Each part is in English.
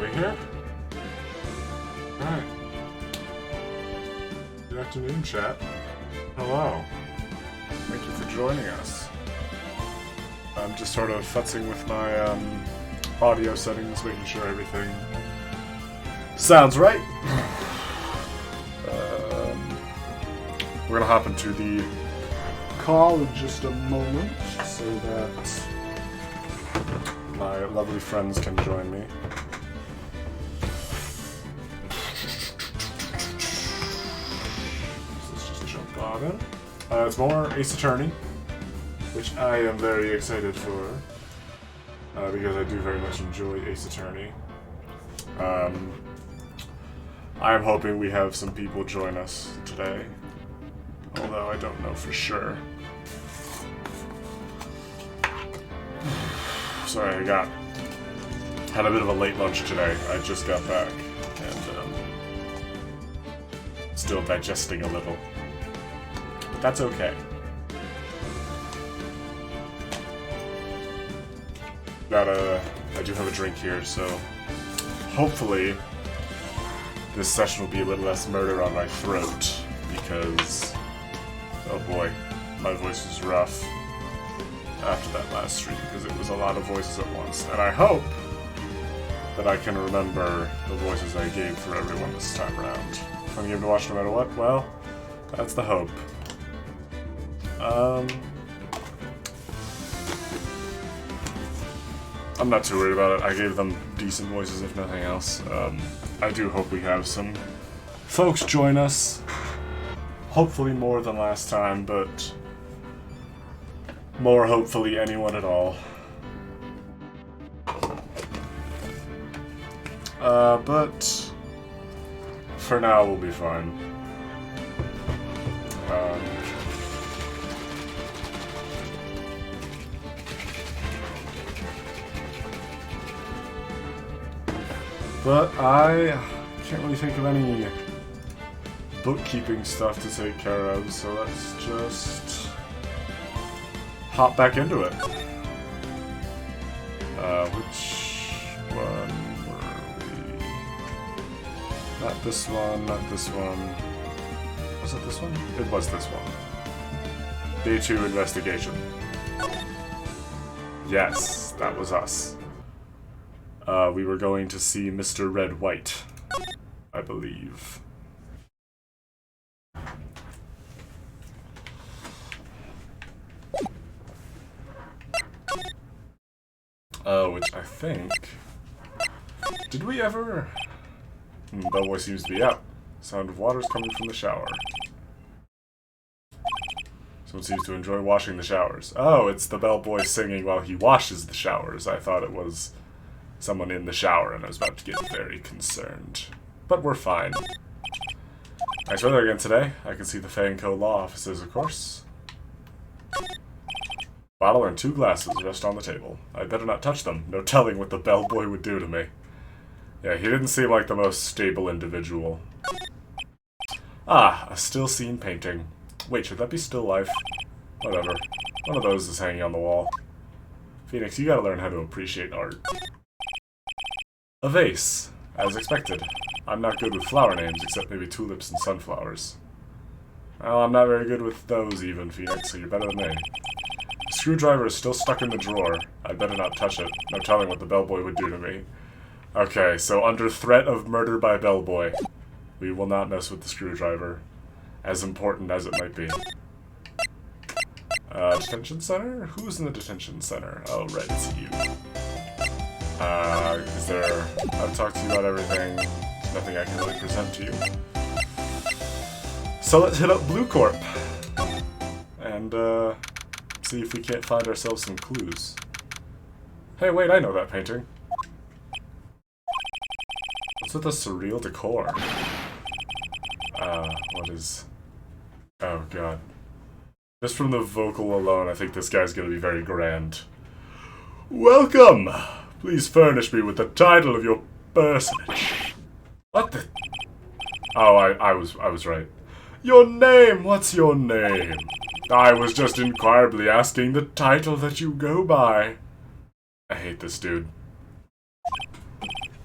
we here? Alright. Good afternoon, chat. Hello. Thank you for joining us. I'm just sort of futzing with my audio settings, making sure everything sounds right. We're gonna hop into the call in just a moment so that my lovely friends can join me. So let's just jump on in. It's more Ace Attorney, which I am very excited for, because I do very much enjoy Ace Attorney. I'm hoping we have some people join us today, although I don't know for sure. Sorry, I had a bit of a late lunch today. I just got back, and still digesting a little. But that's okay. I do have a drink here, so hopefully this session will be a little less murder on my throat, because, oh boy, my voice is rough after that last stream, because it was a lot of voices at once. And I hope that I can remember the voices I gave for everyone this time around. Fun game to watch no matter what? Well, that's the hope. I'm not too worried about it. I gave them decent voices, if nothing else. I do hope we have some folks join us. Hopefully more than last time, but more hopefully anyone at all. But for now we'll be fine. But I can't really think of any bookkeeping stuff to take care of, so let's just hop back into it. Which one were we? Not this one, not this one. Was it this one? It was this one. Day 2 investigation. Yes, that was us. We were going to see Mr. Wright, I believe. Which I think... Did we ever... Bellboy seems to be out. Sound of water's coming from the shower. Someone seems to enjoy washing the showers. Oh, it's the bellboy singing while he washes the showers. I thought it was someone in the shower, and I was about to get very concerned. But we're fine. Nice weather again today. I can see the Fanco law offices, of course. Bottle and 2 glasses rest on the table. I better not touch them. No telling what the bellboy would do to me. Yeah, he didn't seem like the most stable individual. Ah, a still scene painting. Wait, should that be still life? Whatever. One of those is hanging on the wall. Phoenix, you gotta learn how to appreciate art. A vase, as expected. I'm not good with flower names, except maybe tulips and sunflowers. Well, I'm not very good with those even, Phoenix, so you're better than me. The screwdriver is still stuck in the drawer. I better not touch it. No telling what the bellboy would do to me. Okay, so under threat of murder by bellboy, we will not mess with the screwdriver, as important as it might be. Detention center? Who's in the detention center? Oh, right, it's you. Is there... I've talked to you about everything. There's nothing I can really present to you. So let's hit up Blue Corp. And, see if we can't find ourselves some clues. Hey, wait, I know that painting. What's with the surreal decor? What is... Oh, God. Just from the vocal alone, I think this guy's gonna be very grand. Welcome! Please furnish me with the title of your personage. What the... Oh, I was right. Your name! What's your name? I was just inquirably asking the title that you go by. I hate this dude.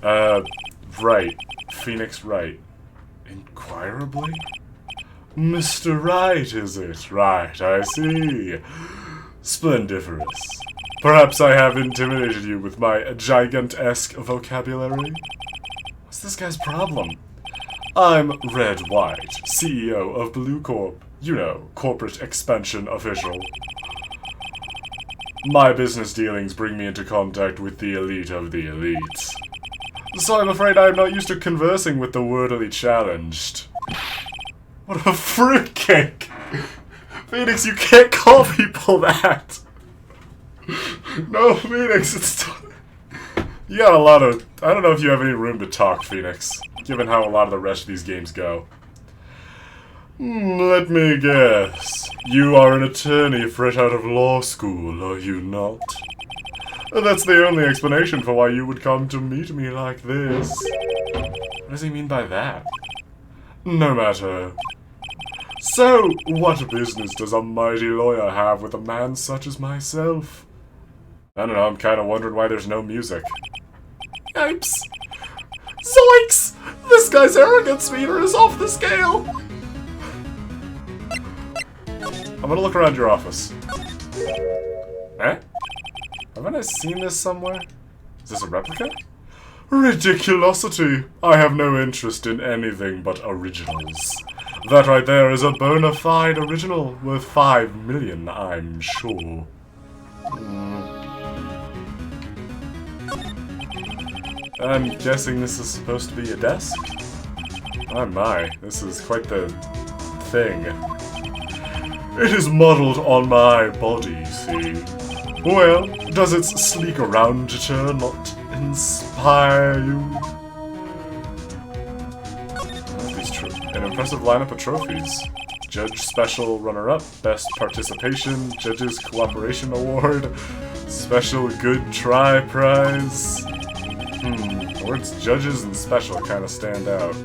Wright. Phoenix Wright. Inquirably? Mr. Wright, is it? Right, I see. Splendiferous. Perhaps I have intimidated you with my gigantesque vocabulary? What's this guy's problem? I'm Red White, CEO of Blue Corp. You know, corporate expansion official. My business dealings bring me into contact with the elite of the elites. So I'm afraid I'm not used to conversing with the wordily challenged. What a fruitcake! Phoenix, you can't call people that! No, Phoenix, it's... You got a lot of... I don't know if you have any room to talk, Phoenix, given how a lot of the rest of these games go. Let me guess. You are an attorney fresh out of law school, are you not? That's the only explanation for why you would come to meet me like this. What does he mean by that? No matter. So, what business does a mighty lawyer have with a man such as myself? I don't know, I'm kind of wondering why there's no music. Yipes! Zoinks! This guy's arrogance meter is off the scale! I'm gonna look around your office. Eh? Haven't I seen this somewhere? Is this a replica? Ridiculosity! I have no interest in anything but originals. That right there is a bona fide original, worth 5 million, I'm sure. I'm guessing this is supposed to be a desk? Oh my, this is quite the thing. It is modeled on my body, see? Well, does its sleek roundature not inspire you? An impressive lineup of trophies. Judge Special Runner-Up, Best Participation, Judges Cooperation Award, Special Good Try Prize. The words Judges and Special kind of stand out.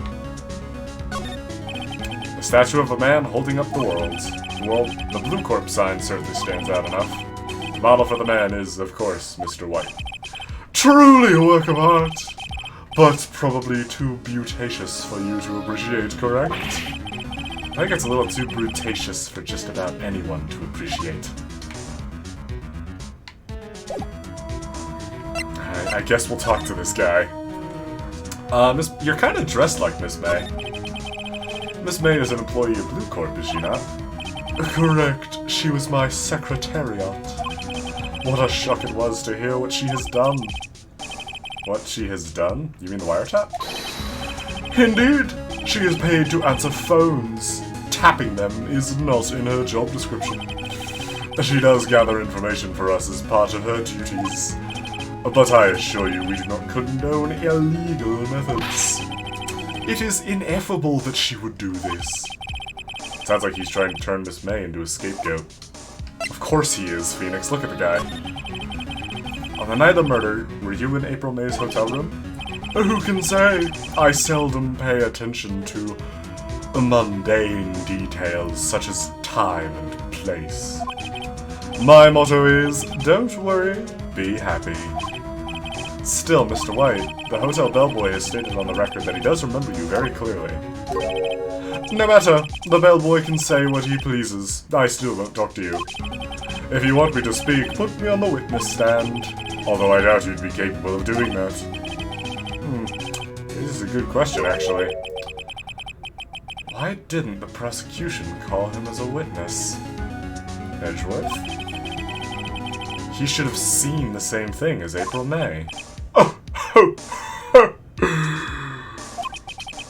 The statue of a man holding up the world. Well, the Blue Corp sign certainly stands out enough. The model for the man is, of course, Mr. White. Truly a work of art! But probably too brutaceous for you to appreciate, correct? I think it's a little too brutaceous for just about anyone to appreciate. I guess we'll talk to this guy. You're kind of dressed like Miss May. Miss May is an employee of Blue Corp, is she not? Correct. She was my secretariat. What a shock it was to hear what she has done. What she has done? You mean the wiretap? Indeed! She is paid to answer phones. Tapping them is not in her job description. She does gather information for us as part of her duties. But I assure you we do not condone illegal methods. It is ineffable that she would do this. Sounds like he's trying to turn Miss May into a scapegoat. Of course he is, Phoenix. Look at the guy. On the night of the murder, were you in April May's hotel room? Who can say? I seldom pay attention to mundane details such as time and place. My motto is, don't worry, be happy. Still, Mr. White, the hotel bellboy has stated on the record that he does remember you very clearly. No matter, the bellboy can say what he pleases. I still won't talk to you. If you want me to speak, put me on the witness stand. Although I doubt you'd be capable of doing that. This is a good question, actually. Why didn't the prosecution call him as a witness? Edgeworth? He should have seen the same thing as April May.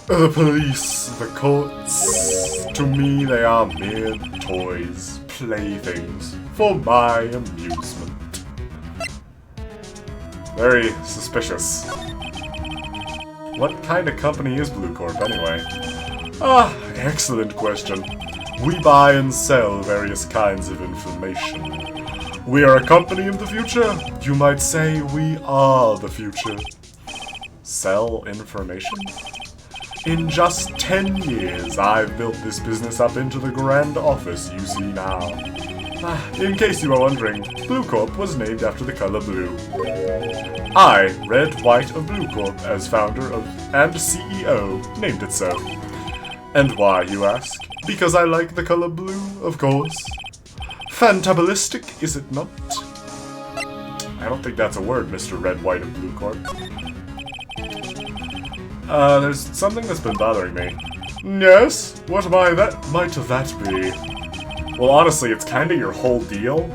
The police, the courts, to me they are mere toys, playthings, for my amusement. Very suspicious. What kind of company is Blue Corp, anyway? Ah, excellent question. We buy and sell various kinds of information. We are a company of the future. You might say we are the future. Sell information? In just 10 years, I've built this business up into the grand office you see now. In case you are wondering, Blue Corp was named after the color blue. I, Red, White of Blue Corp, as founder of and CEO, named it so. And why, you ask? Because I like the color blue, of course. Fantabulistic, is it not? I don't think that's a word, Mr. Red, White of Blue Corp. There's something that's been bothering me. Yes? What might that be? Well, honestly, it's kinda your whole deal.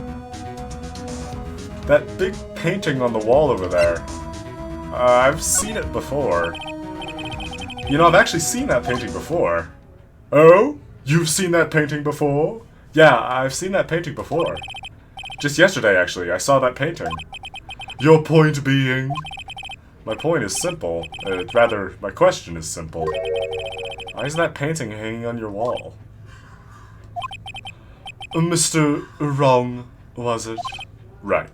That big painting on the wall over there. I've seen it before. You know, I've actually seen that painting before. Oh? You've seen that painting before? Yeah, I've seen that painting before. Just yesterday, actually, I saw that painting. Your point being? My point is simple. Rather, my question is simple. Why is that painting hanging on your wall? Mr. Wrong, was it? Right.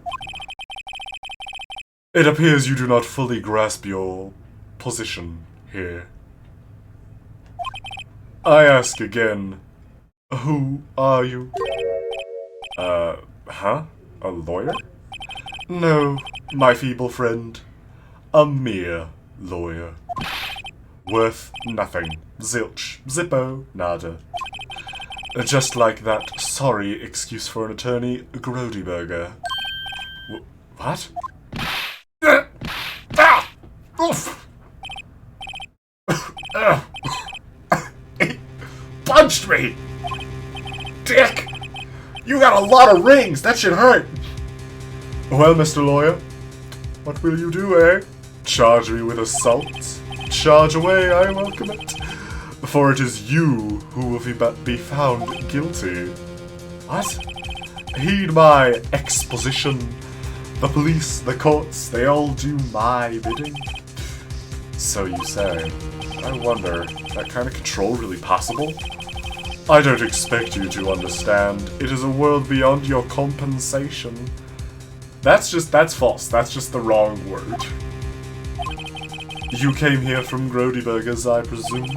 It appears you do not fully grasp your position here. I ask again, who are you? Huh? A lawyer? No, my feeble friend. A mere lawyer. Worth nothing. Zilch. Zippo. Nada. Just like that sorry excuse for an attorney, Grodyburger. What? Ah! Oof! He punched me! Dick! You got a lot of rings! That should hurt! Well, Mr. Lawyer, what will you do, eh? Charge me with assault? Charge away, I welcome it. For it is you who will be found guilty. What? Heed my exposition. The police, the courts, they all do my bidding. So you say. I wonder, that kind of control really possible? I don't expect you to understand. It is a world beyond your compensation. That's false. That's just the wrong word. You came here from Grodyburger's, I presume?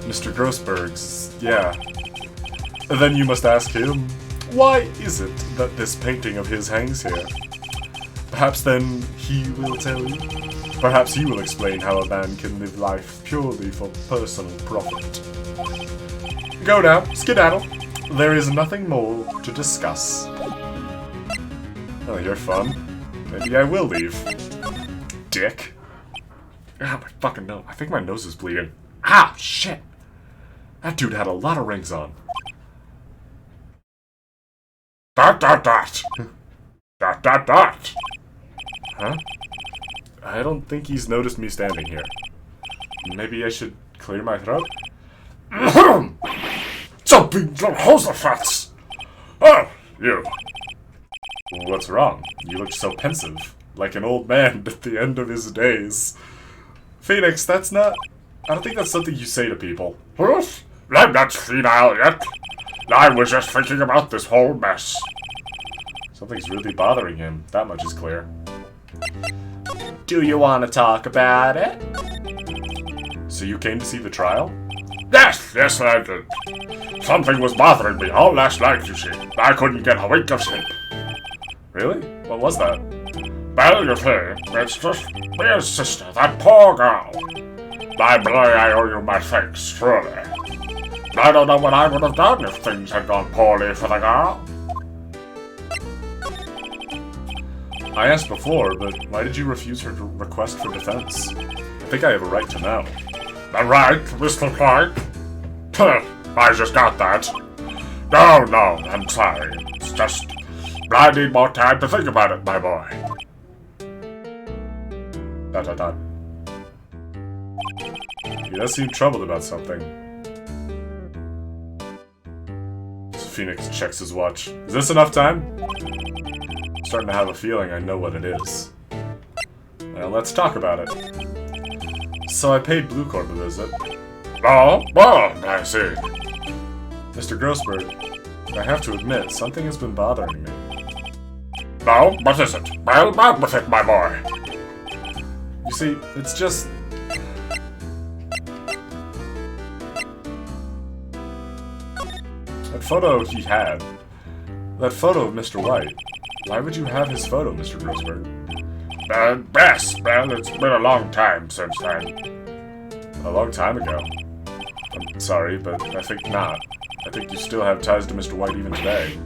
Mr. Grossberg's, yeah. Then you must ask him, why is it that this painting of his hangs here? Perhaps then he will tell you. Perhaps he will explain how a man can live life purely for personal profit. Go now, skedaddle. There is nothing more to discuss. Oh, you're fun. Maybe I will leave. Dick. Ah, my fucking nose. I think my nose is bleeding. Ah, shit. That dude had a lot of rings on. Dot. Dot. Huh? I don't think he's noticed me standing here. Maybe I should clear my throat? Jumping Jehoshaphat! Oh, you. What's wrong? You look so pensive, like an old man at the end of his days. Phoenix, that's not... I don't think that's something you say to people. What? I'm not senile yet. I was just thinking about this whole mess. Something's really bothering him. That much is clear. Do you want to talk about it? So you came to see the trial? Yes, I did. Something was bothering me all last night, you see. I couldn't get a wink of sleep. Really? What was that? Well, you see, it's just dear sister, that poor girl. My boy, I owe you my thanks, truly. I don't know what I would have done if things had gone poorly for the girl. I asked before, but why did you refuse her request for defense? I think I have a right to know. The right, Mr. Clark? I just got that. No, I'm sorry. It's just... I need more time to think about it, my boy. Dot. He does seem troubled about something. Phoenix checks his watch. Is this enough time? I'm starting to have a feeling I know what it is. Well, let's talk about it. So I paid Blue Corp a visit. Oh, I see. Mr. Grossberg, I have to admit, something has been bothering me. No, what is it? Well, out with it, my boy. You see, it's just... that photo he had, That photo of Mr. White. Why would you have his photo, Mr. Grossberg? Yes, well, it's been a long time since then. A long time ago. I'm sorry, but I think not. I think you still have ties to Mr. White even today.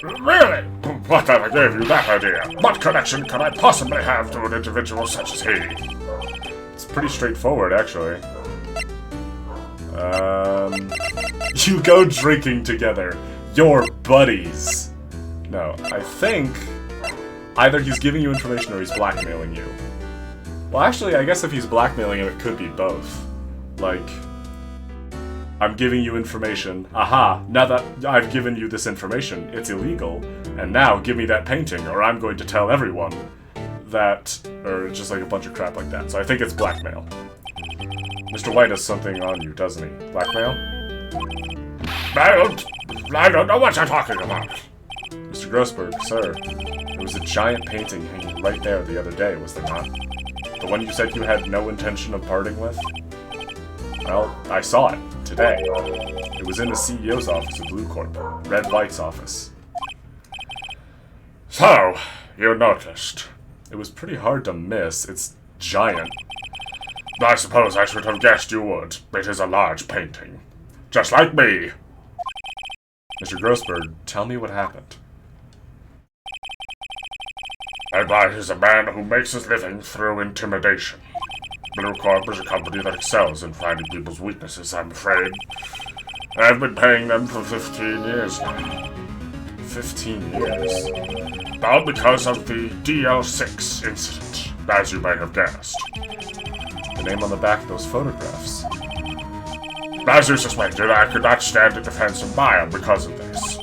Really? Whatever gave you that idea? What connection could I possibly have to an individual such as he? It's pretty straightforward, actually. You go drinking together. You're buddies. No, I think either he's giving you information or he's blackmailing you. Well, actually, I guess if he's blackmailing you, it could be both. Like, I'm giving you information. Aha, now that I've given you this information, it's illegal. And now give me that painting or I'm going to tell everyone that, or just like a bunch of crap like that. So I think it's blackmail. Mr. White has something on you, doesn't he? Blackmail? I don't know what you're talking about. Mr. Grossberg, sir, there was a giant painting hanging right there the other day, was there not? The one you said you had no intention of parting with? Well, I saw it today. It was in the CEO's office of Blue Corp, Red White's office. So, you noticed. It was pretty hard to miss. It's giant. I suppose I should have guessed you would. It is a large painting. Just like me. Mr. Grossberg, tell me what happened. Red White is a man who makes his living through intimidation. Blue Corp is a company that excels in finding people's weaknesses, I'm afraid. I've been paying them for 15 years now. 15 years? All because of the DL6 incident, as you may have guessed. The name on the back of those photographs. As you suspected, I could not stand in defense of Maya because of this.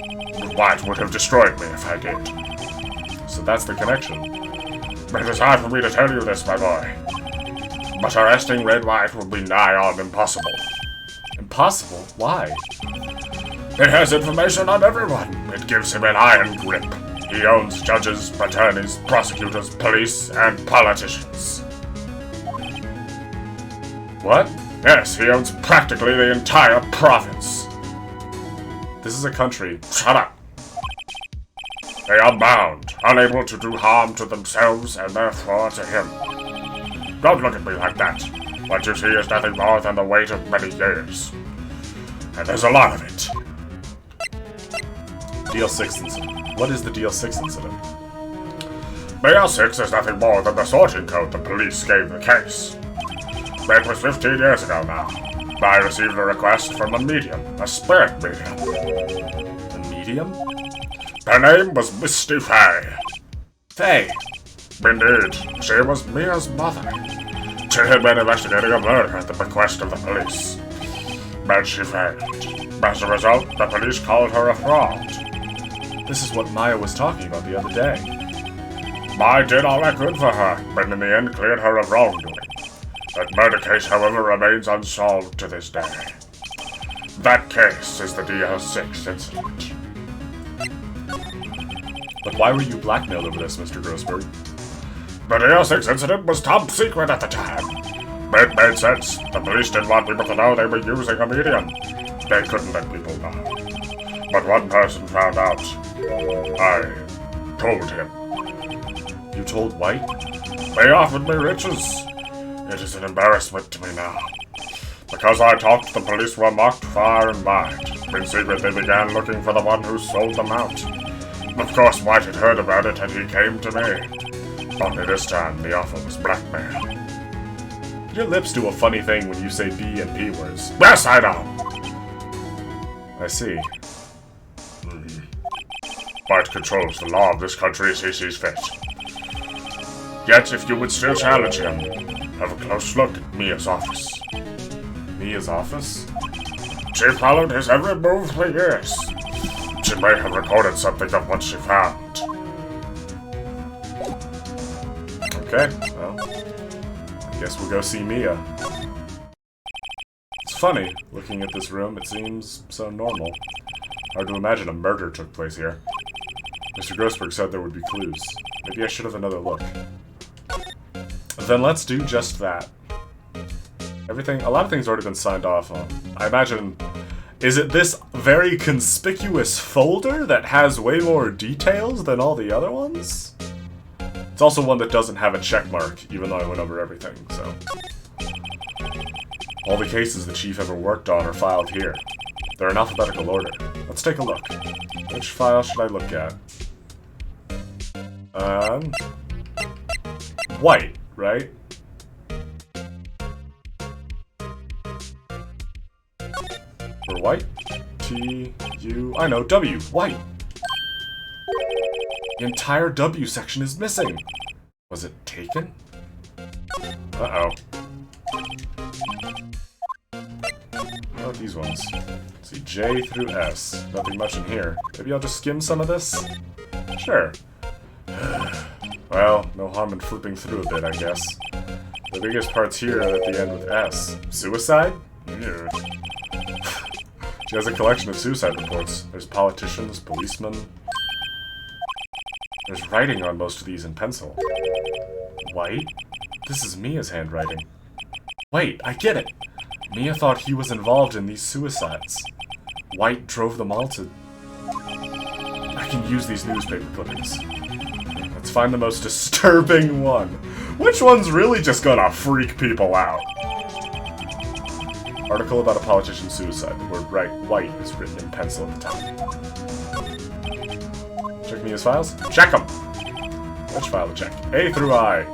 White would have destroyed me if I did. So that's the connection. It is hard for me to tell you this, my boy. But arresting Red White will be nigh on impossible. Impossible? Why? He has information on everyone. It gives him an iron grip. He owns judges, attorneys, prosecutors, police, and politicians. What? Yes, he owns practically the entire province. This is a country. Shut up. They are bound, unable to do harm to themselves and therefore to him. Don't look at me like that. What you see is nothing more than the weight of many years. And there's a lot of it. DL6 incident. What is the DL6 incident? DL6 is nothing more than the sorting code the police gave the case. It was 15 years ago now. I received a request from a medium, a spirit medium. A medium? Her name was Misty Faye. Faye? Indeed, she was Mia's mother. She had been investigating a murder at the bequest of the police. But she failed. As a result, the police called her a fraud. This is what Maya was talking about the other day. I did all I could for her, but in the end cleared her of wrongdoing. That murder case, however, remains unsolved to this day. That case is the DL6 incident. But why were you blackmailed over this, Mr. Grossberg? The DL6 incident was top secret at the time. It made sense. The police didn't want people to know they were using a medium. They couldn't let people know. But one person found out. I told him. You told White? They offered me riches. It is an embarrassment to me now. Because I talked, the police were mocked far and wide. In secret, they began looking for the one who sold them out. Of course, White had heard about it, and he came to me. Only this time, the offer was blackmail. Your lips do a funny thing when you say B and P words. Yes, I know. I see. White controls the law of this country as he sees fit. Yet, if you would still challenge him, have a close look at Mia's office. Mia's office? She followed his every move for years. She may have recorded something of what she found. Okay, well, I guess we'll go see Mia. It's funny, looking at this room, it seems so normal. Hard to imagine a murder took place here. Mr. Grossberg said there would be clues. Maybe I should have another look. Then let's do just that. A lot of things already been signed off on. I imagine, is it this very conspicuous folder that has way more details than all the other ones. It's also one that doesn't have a check mark, even though I went over everything, so. All the cases the chief ever worked on are filed here. They're in alphabetical order. Let's take a look. Which file should I look at? White, right? For White? T-U... I know, W. White. The entire W section is missing. Was it taken? Uh-oh. What about these ones? Let's see, J through S. Nothing much in here. Maybe I'll just skim some of this? Sure. Well, no harm in flipping through a bit, I guess. The biggest parts here are at the end with S. Suicide? Yeah. She has a collection of suicide reports. There's politicians, policemen. There's writing on most of these in pencil. White? This is Mia's handwriting. Wait, I get it! Mia thought he was involved in these suicides. White drove them all to... I can use these newspaper clippings. Let's find the most disturbing one. Which one's really just gonna freak people out? Article about a politician's suicide. The word white is written in pencil at the top. Check Mia's files? Check them! Which file to check? A through I.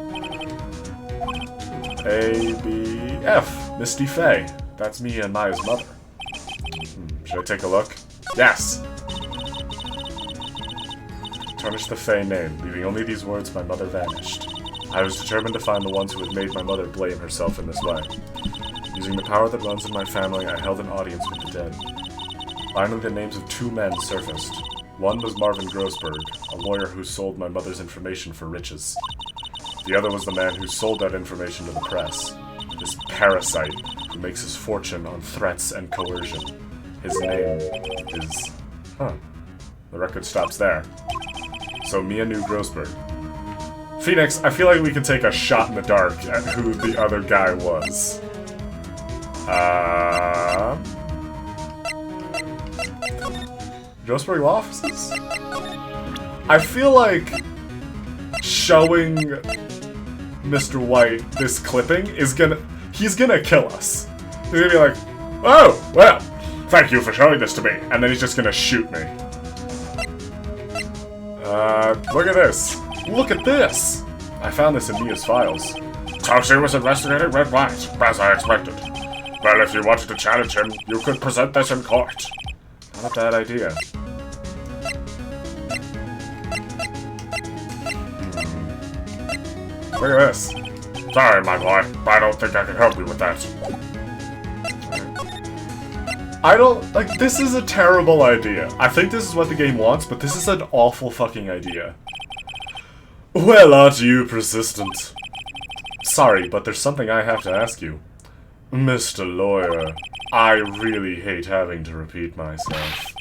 A, B, F. Misty Faye. That's Mia and Maya's mother. Should I take a look? Yes! Tarnish the Faye name, leaving only these words, "My mother vanished." I was determined to find the ones who had made my mother blame herself in this way. Using the power that runs in my family, I held an audience with the dead. Finally, the names of two men surfaced. One was Marvin Grossberg, a lawyer who sold my mother's information for riches. The other was the man who sold that information to the press. This parasite who makes his fortune on threats and coercion. His name is... Huh. The record stops there. So Mia knew Grossberg. Phoenix, I feel like we can take a shot in the dark at who the other guy was. Grossberg Law Offices? I feel like showing Mr. White this clipping is he's gonna kill us. He's gonna be like, "Oh, well, thank you for showing this to me," and then he's just gonna shoot me. Look at this. Look at this! I found this in Mia's files. So she was investigating Red White, as I expected. Well, if you wanted to challenge him, you could present this in court. Not a bad idea. Look at this. Sorry, my boy, I don't think I can help you with that. I don't... Like, this is a terrible idea. I think this is what the game wants, but this is an awful fucking idea. Well, aren't you persistent? Sorry, but there's something I have to ask you. Mr. Lawyer, I really hate having to repeat myself.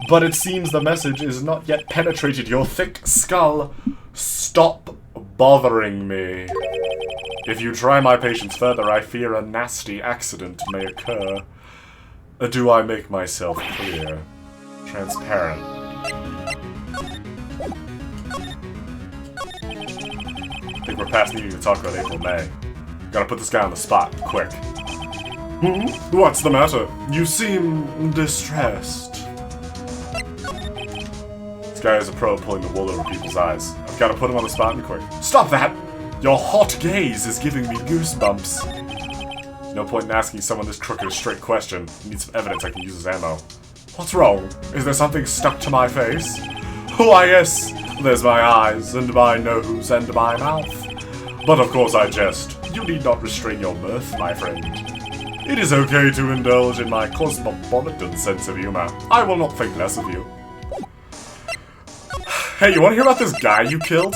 But it seems the message is not yet penetrated your thick skull. Stop bothering me. If you try my patience further, I fear a nasty accident may occur. Do I make myself clear? Transparent. I think we're past needing to talk about April May. Gotta put this guy on the spot, quick. What's the matter? You seem distressed. This guy is a pro at pulling the wool over people's eyes. I've gotta put him on the spot and quick. Stop that! Your hot gaze is giving me goosebumps. There's no point in asking someone this crooked a straight question. I need some evidence I can use as ammo. What's wrong? Is there something stuck to my face? Why, yes, there's my eyes, and my nose, and my mouth. But of course I jest. You need not restrain your mirth, my friend. It is okay to indulge in my cosmopolitan sense of humor. I will not think less of you. Hey, you wanna hear about this guy you killed?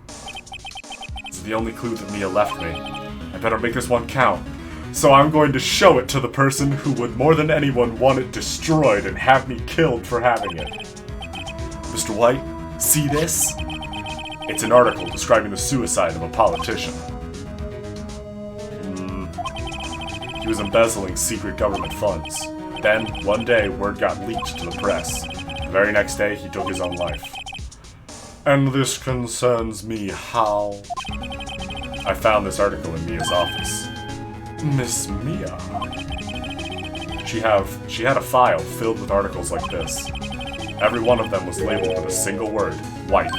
This is the only clue that Mia left me. I better make this one count. So I'm going to show it to the person who would more than anyone want it destroyed and have me killed for having it. Mr. White, see this? It's an article describing the suicide of a politician. He was embezzling secret government funds. Then, one day, word got leaked to the press. The very next day, he took his own life. And this concerns me how? I found this article in Mia's office. Miss Mia? She had a file filled with articles like this. Every one of them was labeled with a single word, White.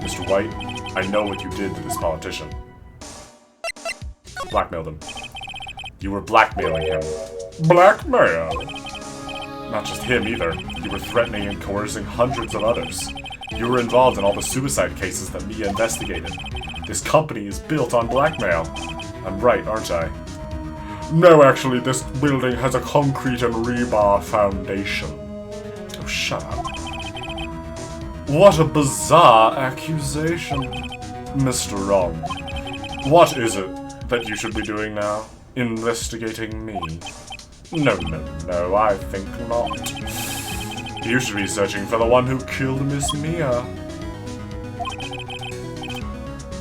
Mr. White, I know what you did to this politician. Blackmailed him. You were blackmailing him. Blackmail? Not just him either. You were threatening and coercing hundreds of others. You were involved in all the suicide cases that Mia investigated. This company is built on blackmail. I'm right, aren't I? No, actually, this building has a concrete and rebar foundation. Oh, shut up. What a bizarre accusation. Mr. Wrong. What is it that you should be doing now? Investigating me? No, I think not. You should be searching for the one who killed Miss Mia.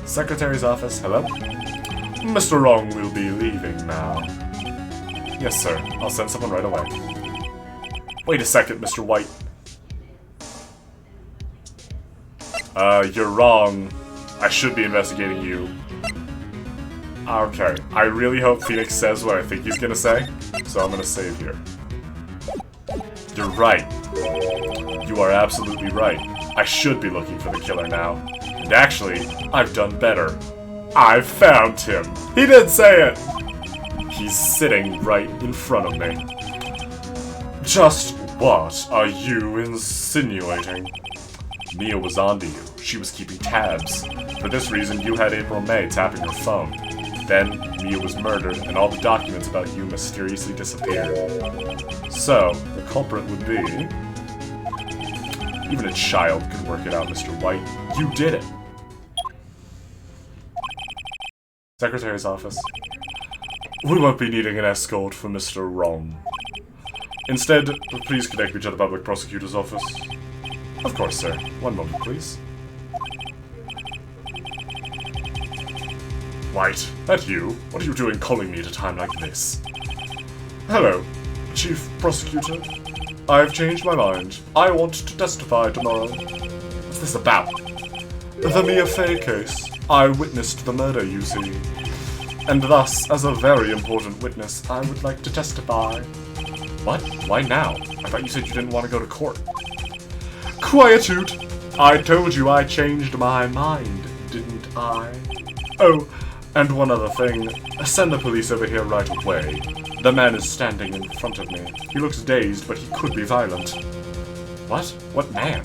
Secretary's office, hello? Mr. Wrong will be leaving now. Yes, sir. I'll send someone right away. Wait a second, Mr. White. You're wrong. I should be investigating you. Okay, I really hope Phoenix says what I think he's gonna say, so I'm gonna save here. You're right. You are absolutely right. I should be looking for the killer now. And actually, I've done better. I've found him. He did say it! He's sitting right in front of me. Just what are you insinuating? Mia was onto you. She was keeping tabs. For this reason, you had April May tapping her phone. Then, Mia was murdered, and all the documents about you mysteriously disappeared. So, the culprit would be... Even a child could work it out, Mr. White. You did it! Secretary's office. We won't be needing an escort for Mr. Wrong. Instead, please connect me to the public prosecutor's office. Of course, sir. One moment, please. White, that you? What are you doing calling me at a time like this? Hello, Chief Prosecutor. I've changed my mind. I want to testify tomorrow. What's this about? The Mia Fey case. I witnessed the murder, you see. And thus, as a very important witness, I would like to testify. What? Why now? I thought you said you didn't want to go to court. Quietude! I told you I changed my mind, didn't I? Oh, and one other thing. Send the police over here right away. The man is standing in front of me. He looks dazed, but he could be violent. What? What man?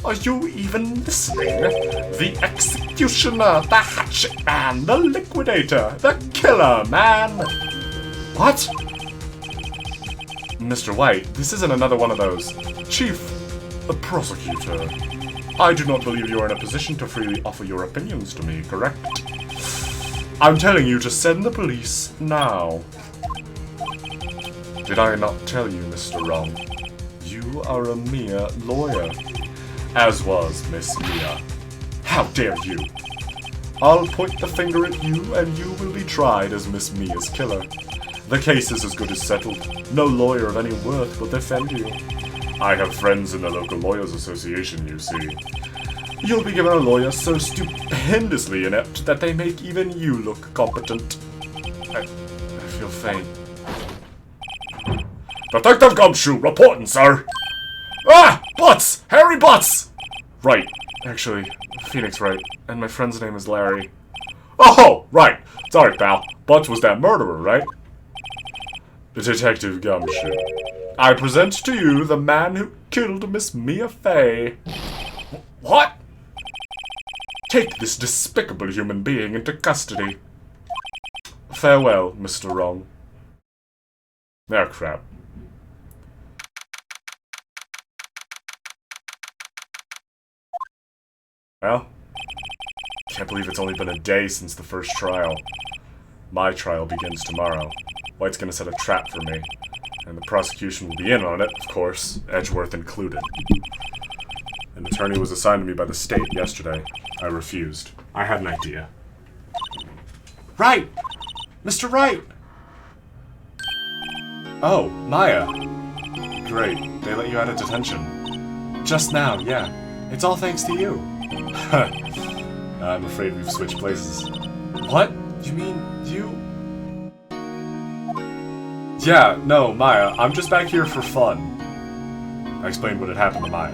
Are you even listening? The executioner, the hatchet man, the liquidator, the killer man! What? Mr. White, this isn't another one of those. Chief, the prosecutor. I do not believe you are in a position to freely offer your opinions to me, correct? I'm telling you to send the police now. Did I not tell you, Mr. Wrong? You are a Mia lawyer. As was Miss Mia. How dare you! I'll point the finger at you, and you will be tried as Miss Mia's killer. The case is as good as settled. No lawyer of any worth will defend you. I have friends in the local lawyers association, you see. You'll be given a lawyer so stupendously inept that they make even you look competent. I feel faint. Detective Gumshoe, reporting, sir. Ah! Butts! Harry Butts! Right. Actually, Phoenix Wright. And my friend's name is Larry. Oh, right. Sorry, pal. Butts was that murderer, right? Detective Gumshoe. I present to you the man who killed Miss Mia Fey. What? Take this despicable human being into custody. Farewell, Mr. Wrong. Oh, crap. Well, can't believe it's only been a day since the first trial. My trial begins tomorrow. White's gonna set a trap for me, and the prosecution will be in on it, of course, Edgeworth included. An attorney was assigned to me by the state yesterday. I refused. I had an idea. Wright! Mr. Wright! Oh, Maya. Great, they let you out of detention. Just now, yeah. It's all thanks to you. I'm afraid we've switched places. What? You mean you? Yeah, no, Maya, I'm just back here for fun. I explained what had happened to Maya.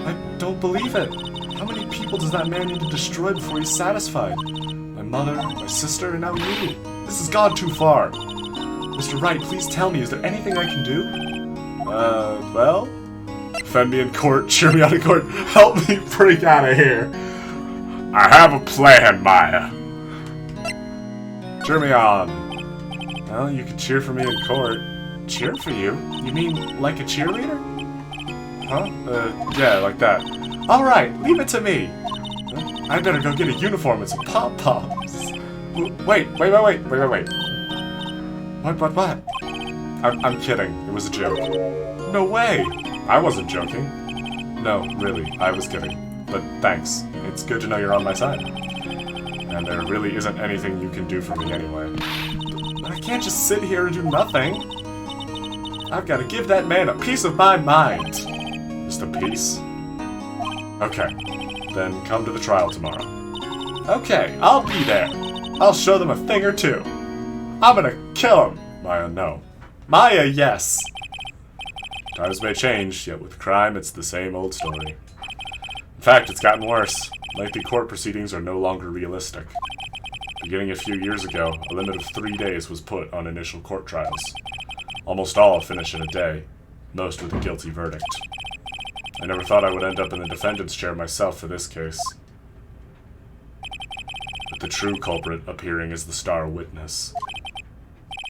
I don't believe it. How many people does that man need to destroy before he's satisfied? My mother, my sister, and now you. This has gone too far. Mr. Wright, please tell me, is there anything I can do? Well? Defend me in court, cheer me out of court, help me break out of here. I have a plan, Maya. Cheer me on. Well, you can cheer for me in court. Cheer for you? You mean like a cheerleader? Huh? Yeah, like that. Alright, leave it to me. I better go get a uniform and some pom-poms. Wait. What? I'm kidding. It was a joke. No way! I wasn't joking. No, really, I was kidding. But thanks. It's good to know you're on my side. And there really isn't anything you can do for me anyway. But I can't just sit here and do nothing. I've got to give that man a piece of my mind. Just a piece? Okay. Then come to the trial tomorrow. Okay, I'll be there. I'll show them a thing or two. I'm gonna kill him. Maya, no. Maya, yes. Times may change, yet with crime, it's the same old story. In fact, it's gotten worse. Lengthy court proceedings are no longer realistic. Beginning a few years ago, a limit of 3 days was put on initial court trials. Almost all finish in a day, most with a guilty verdict. I never thought I would end up in the defendant's chair myself for this case. With the true culprit appearing as the star witness.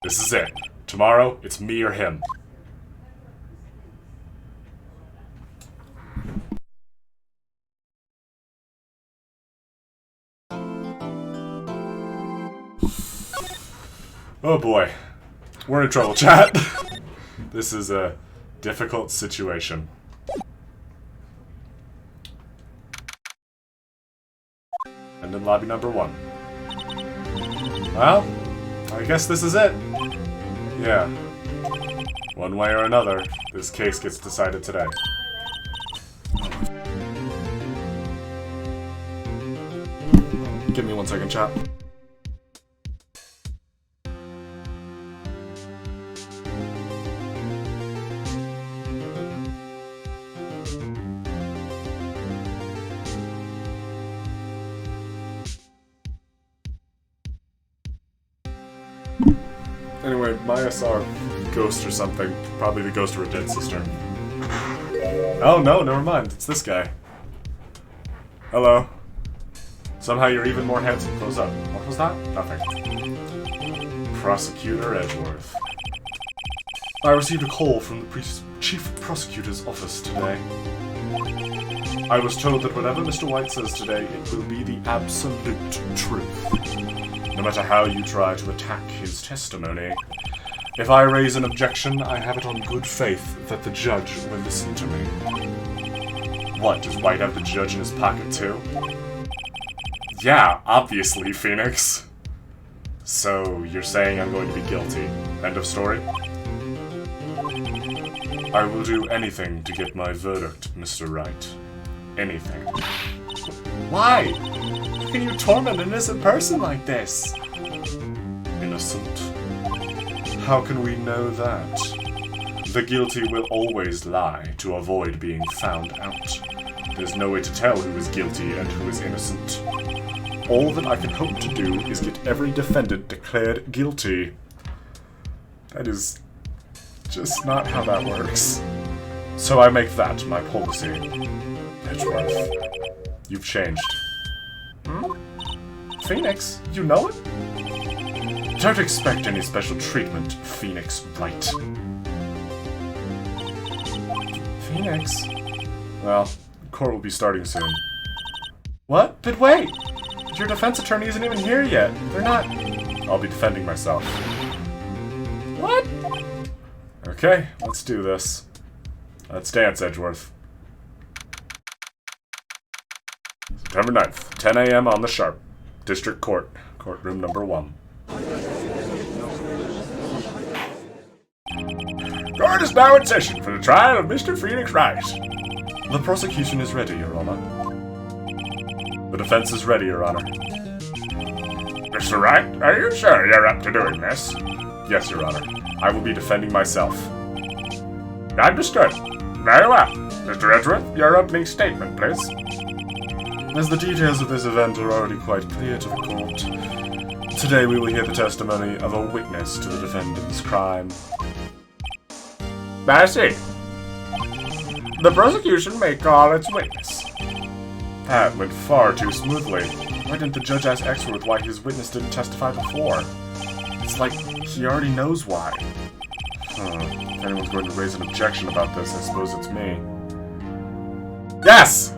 This is it. Tomorrow, it's me or him. Oh boy. We're in trouble, chat. This is a difficult situation. And in lobby number 1. Well, I guess this is it. Yeah. One way or another, this case gets decided today. Give me 1 second, chat. Anyway, Maya saw a ghost or something. Probably the ghost of her dead sister. Oh no, never mind. It's this guy. Hello. Somehow you're even more handsome close up. What was that? Nothing. Prosecutor Edgeworth. I received a call from the Chief Prosecutor's office today. I was told that whatever Mr. White says today, it will be the absolute truth. No matter how you try to attack his testimony. If I raise an objection, I have it on good faith that the judge will listen to me. What, does White have the judge in his pocket too? Yeah, obviously, Phoenix. So, you're saying I'm going to be guilty. End of story? I will do anything to get my verdict, Mr. Wright. Anything. Why? How can you torment an innocent person like this? Innocent? How can we know that? The guilty will always lie to avoid being found out. There's no way to tell who is guilty and who is innocent. All that I can hope to do is get every defendant declared guilty. That is just not how that works. So I make that my policy. Edgeworth, you've changed. Hmm? Phoenix, you know it? Don't expect any special treatment, Phoenix Wright. Phoenix? Well, court will be starting soon. What? But wait! Your defense attorney isn't even here yet. They're not... I'll be defending myself. What? Okay, let's do this. Let's dance, Edgeworth. September 9th, 10 a.m. on the sharp. District Court, courtroom number 1. court is now in session for the trial of Mr. Phoenix Wright. The prosecution is ready, Your Honor. The defense is ready, Your Honor. Mr. Wright, are you sure you're up to doing this? Yes, Your Honor. I will be defending myself. Understood. Very well. Mr. Edgeworth, your opening statement, please. As the details of this event are already quite clear to the court, today we will hear the testimony of a witness to the defendant's crime. I see. The prosecution may call its witness. That went far too smoothly. Why didn't the judge ask Exworth why his witness didn't testify before? It's like he already knows why. If anyone's going to raise an objection about this, I suppose it's me. Yes!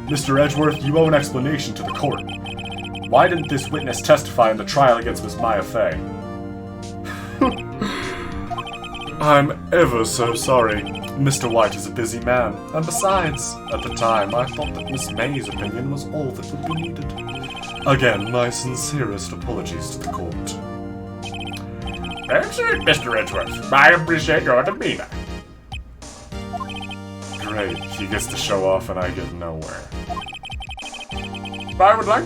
Mr. Edgeworth, you owe an explanation to the court. Why didn't this witness testify in the trial against Miss Maya Fey? I'm ever so sorry. Mr. White is a busy man, and besides, at the time, I thought that Miss May's opinion was all that would be needed. Again, my sincerest apologies to the court. Excellent, Mr. Edgeworth. I appreciate your demeanor. Great, he gets to show off and I get nowhere. I would like...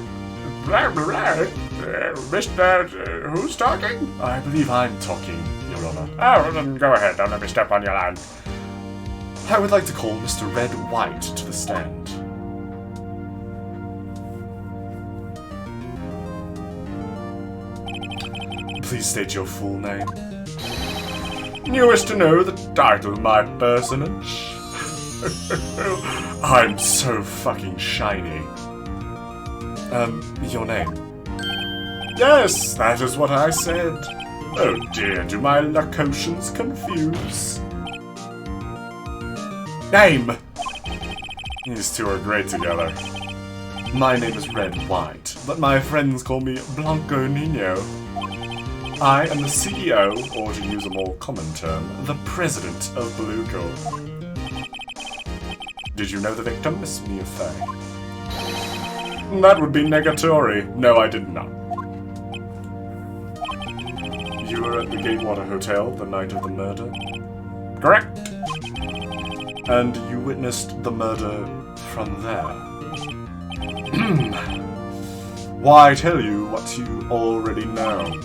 Mr. Who's talking? I believe I'm talking, Your Honor. Oh, then go ahead. Don't let me step on your line. I would like to call Mr. Red White to the stand. Please state your full name. You wish to know the title of my personage? I'm so fucking shiny. Your name? Yes, that is what I said. Oh dear, do my locutions confuse? Name! These two are great together. My name is Red White, but my friends call me Blanco Nino. I am the CEO, or to use a more common term, the President of Beluco. Did you know the victim, Miss Mia Fey? That would be negatory. No, I did not. You were at the Gatewater Hotel the night of the murder? Correct. And you witnessed the murder from there? Why tell you what you already know?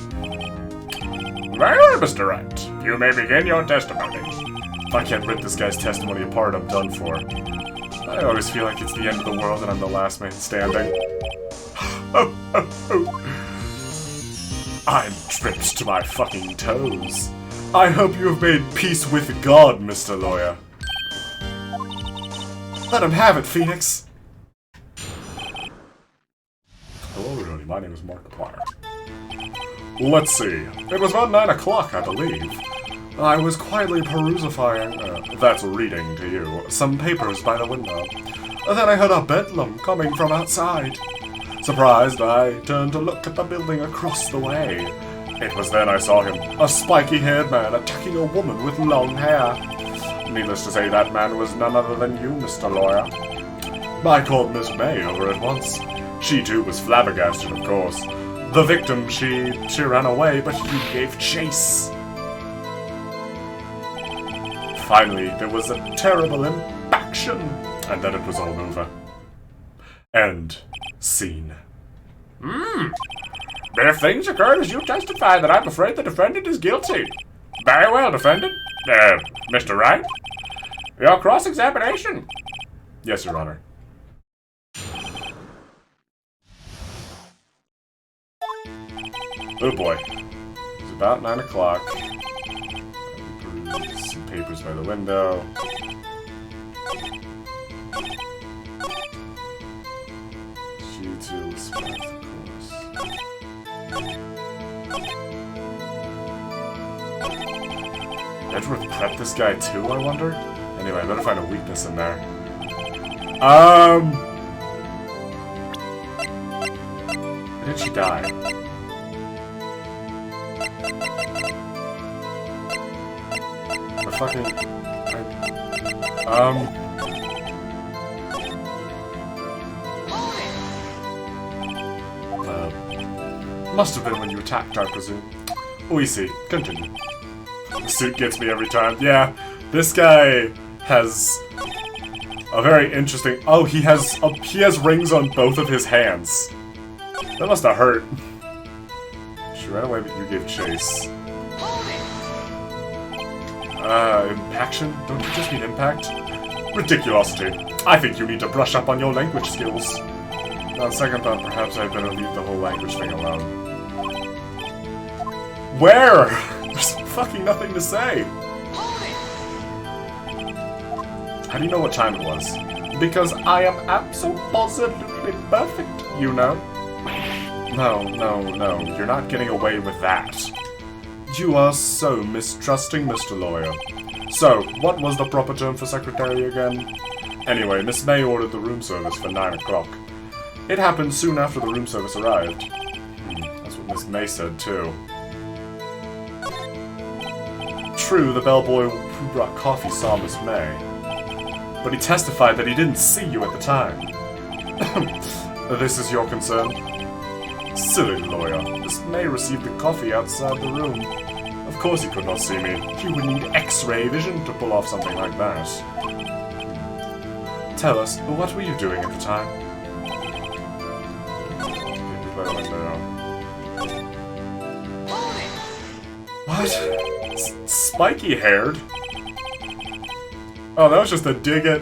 Well, Mr. Wright, you may begin your testimony. If I can't rip this guy's testimony apart, I'm done for. I always feel like it's the end of the world and I'm the last man standing. I'm tripped to my fucking toes. I hope you have made peace with God, Mr. Lawyer. Let him have it, Phoenix. Hello, everybody. My name is Markiplier. Let's see. It was about 9 o'clock, I believe. I was quietly perusifying, that's reading to you, some papers by the window. Then I heard a bedlam coming from outside. Surprised, I turned to look at the building across the way. It was then I saw him, a spiky-haired man attacking a woman with long hair. Needless to say, that man was none other than you, Mr. Lawyer. I called Miss May over at once. She too was flabbergasted, of course. The victim, she ran away, but you gave chase. Finally, there was a terrible impaction, and then it was all over. End scene. If things occurred as you testify, then I'm afraid the defendant is guilty. Very well, defendant. Mr. Wright? Your cross-examination. Yes, Your Honor. Oh boy. It's about 9 o'clock. Some papers by the window. She too spread the course. Edgeworth prepped this guy too, I wonder? Anyway, I better find a weakness in there. How did she die? The fucking... Must have been when you attacked, I presume. We see. Continue. The suit gets me every time. Yeah, this guy has a very interesting... Oh, he has rings on both of his hands. That must have hurt. She ran away, but you gave chase. Impaction? Don't you just mean impact? Ridiculosity. I think you need to brush up on your language skills. On second thought, perhaps I'd better leave the whole language thing alone. Where? There's fucking nothing to say. How do you know what time it was? Because I am absolutely perfect, you know. No, you're not getting away with that. You are so mistrusting, Mr. Lawyer. So, what was the proper term for secretary again? Anyway, Miss May ordered the room service for 9 o'clock. It happened soon after the room service arrived. That's what Miss May said, too. True, the bellboy who brought coffee saw Miss May. But he testified that he didn't see you at the time. This is your concern? Silly lawyer. Miss May received the coffee outside the room. Of course he could not see me. He would need X-ray vision to pull off something like that. Tell us, what were you doing at the time? What? Spiky-haired? Oh, that was just a dig at...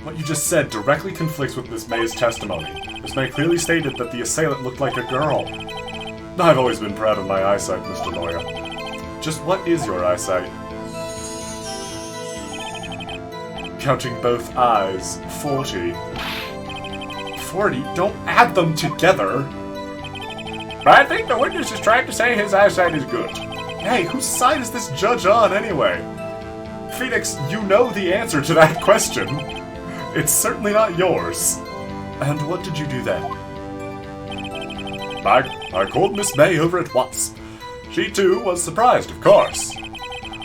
What you just said directly conflicts with Miss May's testimony. Miss May clearly stated that the assailant looked like a girl. I've always been proud of my eyesight, Mr. Lawyer. Just what is your eyesight? Counting both eyes, 40. 40? Don't add them together! I think the witness is trying to say his eyesight is good. Hey, whose side is this judge on, anyway? Phoenix, you know the answer to that question. It's certainly not yours. And what did you do then? I called Miss May over at once. She, too, was surprised, of course.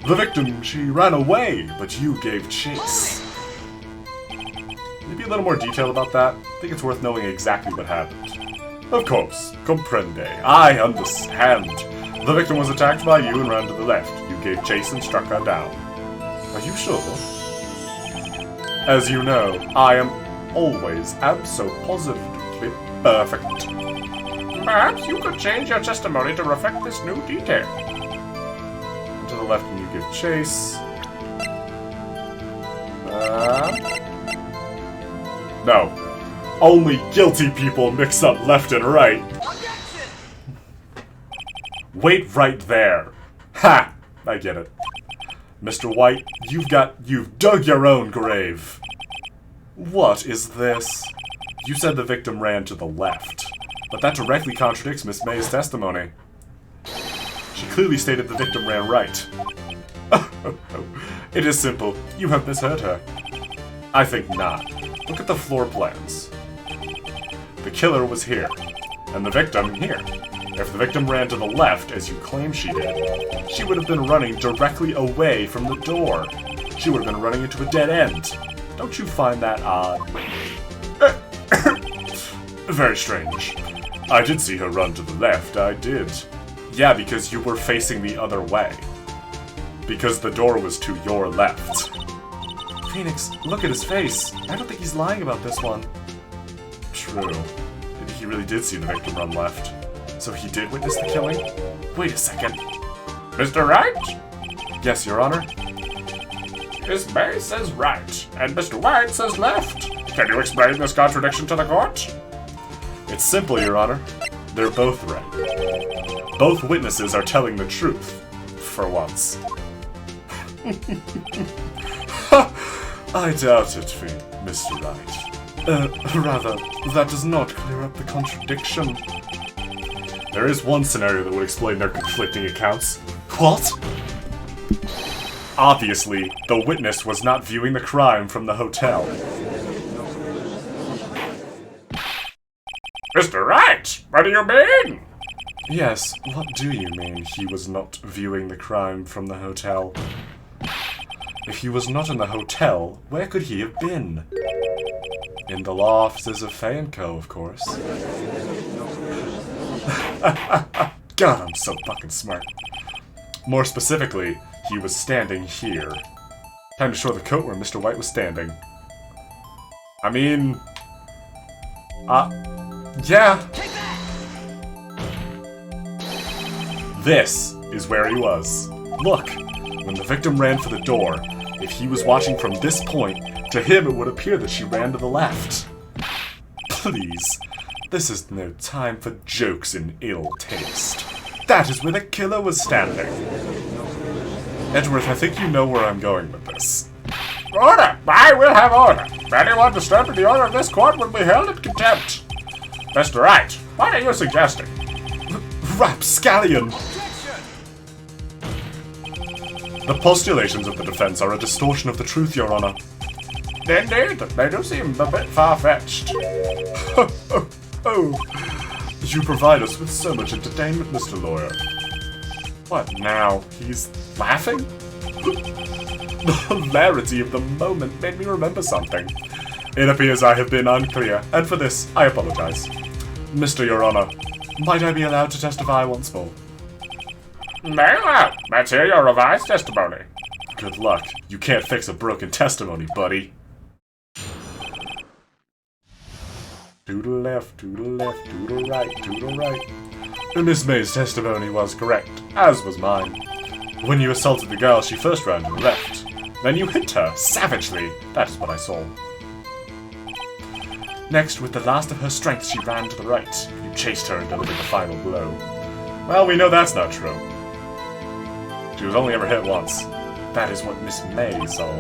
The victim, she ran away, but you gave chase. Maybe a little more detail about that? I think it's worth knowing exactly what happened. Of course, comprende. I understand. The victim was attacked by you and ran to the left. You gave chase and struck her down. Are you sure? As you know, I am always absolutely perfect. Perhaps you could change your testimony to reflect this new detail. And to the left when you give chase. No. Only guilty people mix up left and right. Wait right there. Ha! I get it. Mr. White, you've dug your own grave. What is this? You said the victim ran to the left. But that directly contradicts Miss May's testimony. She clearly stated the victim ran right. It is simple. You have misheard her. I think not. Look at the floor plans. The killer was here, and the victim here. If the victim ran to the left, as you claim she did, she would have been running directly away from the door. She would have been running into a dead end. Don't you find that odd? Very strange. I did see her run to the left, I did. Yeah, because you were facing the other way. Because the door was to your left. Phoenix, look at his face. I don't think he's lying about this one. True. Maybe he really did see the victim run left. So he did witness the killing? Wait a second. Mr. Wright? Yes, Your Honor? Miss May says right, and Mr. White says left. Can you explain this contradiction to the court? It's simple, Your Honor. They're both right. Both witnesses are telling the truth. For once. I doubt it, Mr. Wright. Rather, that does not clear up the contradiction. There is one scenario that would explain their conflicting accounts. What? Obviously, the witness was not viewing the crime from the hotel. Mr. Wright, what do you mean? Yes, what do you mean he was not viewing the crime from the hotel? If he was not in the hotel, where could he have been? In the law offices of Fay & Co., of course. God, I'm so fucking smart. More specifically, he was standing here. Time to show the coat where Mr. White was standing. I mean... yeah. This is where he was. Look, when the victim ran for the door, if he was watching from this point, to him it would appear that she ran to the left. Please, this is no time for jokes in ill taste. That is where the killer was standing. Edgeworth, I think you know where I'm going with this. Order! I will have order. Anyone disturbing the order of this court will be held in contempt. Mr. Wright, what are you suggesting? Rapscallion! The postulations of the defense are a distortion of the truth, Your Honor. Indeed, they do seem a bit far-fetched. Oh, you provide us with so much entertainment, Mr. Lawyer. What now? He's laughing? The hilarity of the moment made me remember something. It appears I have been unclear, and for this, I apologize. Mr. Your Honor, might I be allowed to testify once more? Very well. Let's hear your revised testimony. Good luck. You can't fix a broken testimony, buddy. To the left, to the left, to the right, to the right. Miss May's testimony was correct, as was mine. When you assaulted the girl, she first ran to the left. Then you hit her, savagely. That is what I saw. Next, with the last of her strength, she ran to the right. You chased her and delivered the final blow. Well, we know that's not true. She was only ever hit once. That is what Miss May saw.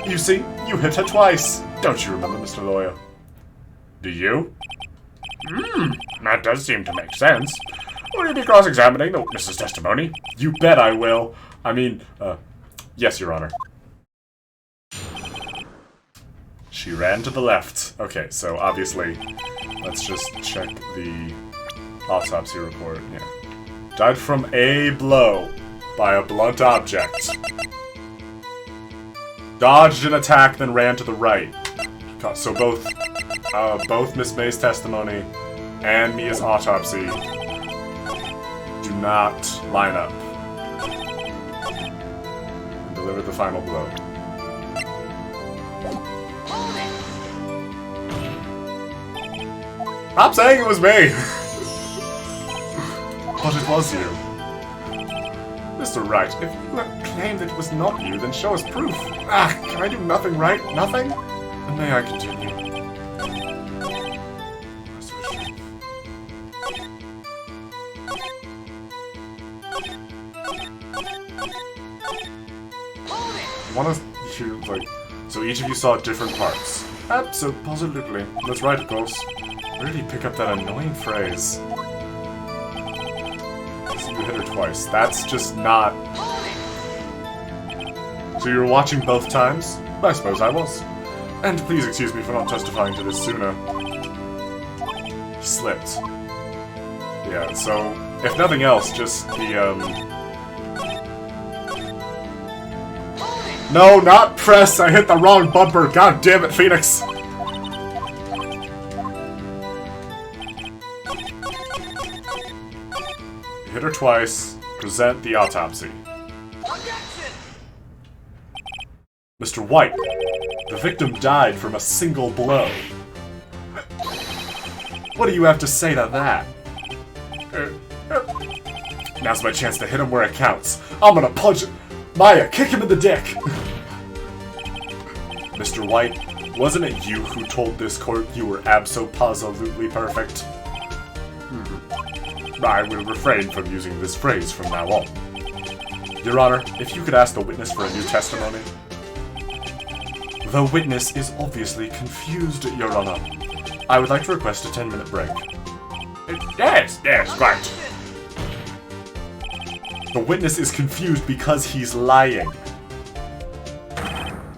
You see, you hit her twice. Don't you remember, Mr. Lawyer? Do you? That does seem to make sense. Will you be cross-examining the witness's testimony? You bet I will. I mean, yes, Your Honor. She ran to the left. Okay, so obviously, let's just check the autopsy report. Yeah. Died from a blow by a blunt object. Dodged an attack, then ran to the right. So both Miss May's testimony and Mia's autopsy do not line up. And delivered the final blow. Stop saying it was me! But it was you. Mr. Wright, if you have claimed it was not you, then show us proof. Can I do nothing right? Nothing? Then may I continue? So each of you saw different parts. Absolutely. That's right, of course. Where did he pick up that annoying phrase? So you hit her twice. That's just not... So you were watching both times? I suppose I was. And please excuse me for not testifying to this sooner. He slipped. Yeah, so, if nothing else, just the, No, not press! I hit the wrong bumper! God damn it, Phoenix! Hit her twice. Present the autopsy. Mr. White, the victim died from a single blow. What do you have to say to that? Now's my chance to hit him where it counts. I'm gonna punch him. Maya, kick him in the dick! Mr. White, wasn't it you who told this court you were abso-positively perfect? I will refrain from using this phrase from now on. Your Honor, if you could ask the witness for a new testimony. The witness is obviously confused, Your Honor. I would like to request a 10-minute break. Yes, right. The witness is confused because he's lying.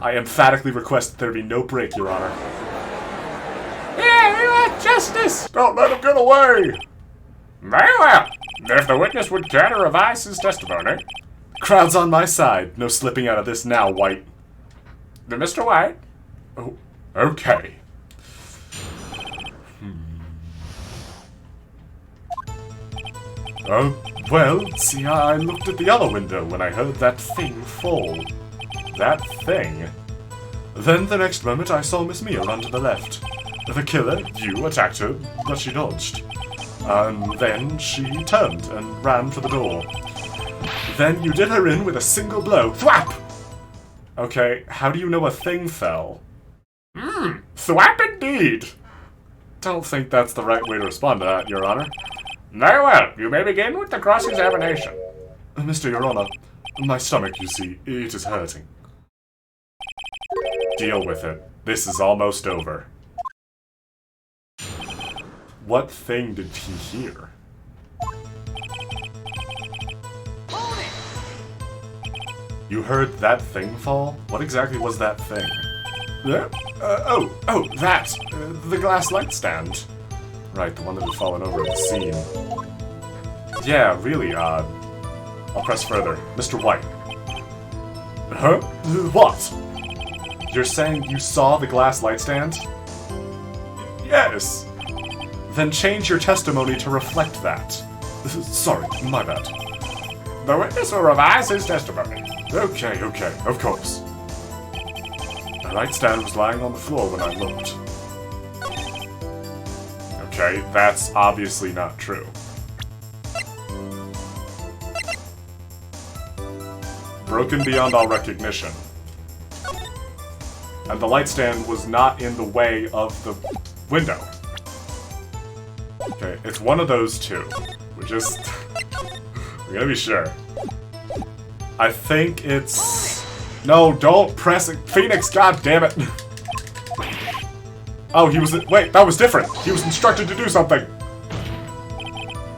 I emphatically request that there be no break, Your Honor. Yeah, we want justice! Don't let him get away! Very well. If the witness would care to revise his testimony. Crowd's on my side. No slipping out of this now, White. Mr. White? Oh, okay. Well, see, I looked at the other window when I heard that thing fall. That thing? Then the next moment I saw Miss Mia run to the left. The killer, you, attacked her, but she dodged. And then she turned and ran for the door. Then you did her in with a single blow. Thwap! Okay, how do you know a thing fell? Thwap indeed! Don't think that's the right way to respond to that, Your Honor. Very well, you may begin with the cross-examination. Mr. Your Honor, my stomach, you see, it is hurting. Deal with it. This is almost over. What thing did he hear? You heard that thing fall? What exactly was that thing? That! The glass light stand. Right, the one that had fallen over at the scene. Yeah, really odd. I'll press further. Mr. White. Huh? What? You're saying you saw the glass light stand? Yes. Then change your testimony to reflect that. Sorry, my bad. The witness will revise his testimony. Okay, of course. The light stand was lying on the floor when I looked. Okay, that's obviously not true. Broken beyond all recognition. And the light stand was not in the way of the window. Okay, it's one of those two. We're gonna be sure. I think it's... No, don't press it. Phoenix, god damn it. Oh, he was... Wait, that was different. He was instructed to do something.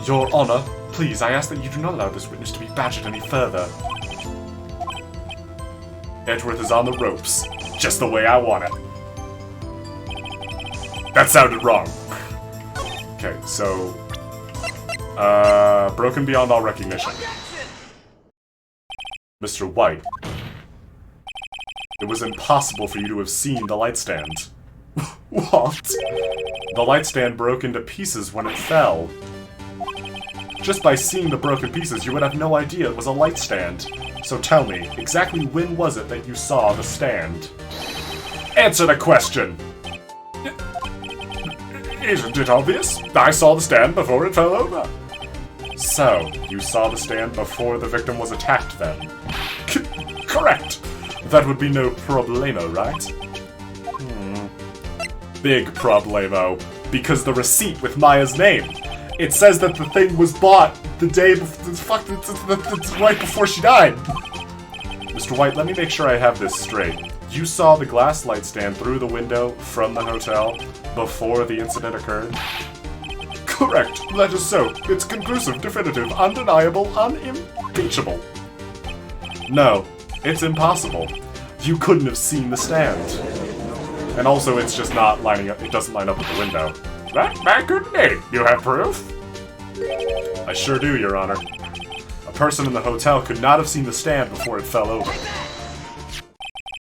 Your Honor, please, I ask that you do not allow this witness to be badgered any further. Edgeworth is on the ropes, just the way I want it. That sounded wrong. Okay, so... broken beyond all recognition. Mr. White. It was impossible for you to have seen the light stand. What? The light stand broke into pieces when it fell. Just by seeing the broken pieces, you would have no idea it was a light stand. So tell me, exactly when was it that you saw the stand? Answer the question! Isn't it obvious? I saw the stand before it fell over. So, you saw the stand before the victim was attacked then? Correct! That would be no problemo, right? Big problemo. Because the receipt with Maya's name. It says that the thing was bought the day before, right before she died. Mr. White, let me make sure I have this straight. You saw the glass light stand through the window from the hotel before the incident occurred? Correct. That is so. It's conclusive, definitive, undeniable, unimpeachable. No, it's impossible. You couldn't have seen the stand. And also, it's just not lining up. It doesn't line up with the window. That could be. You have proof? I sure do, Your Honor. A person in the hotel could not have seen the stand before it fell over.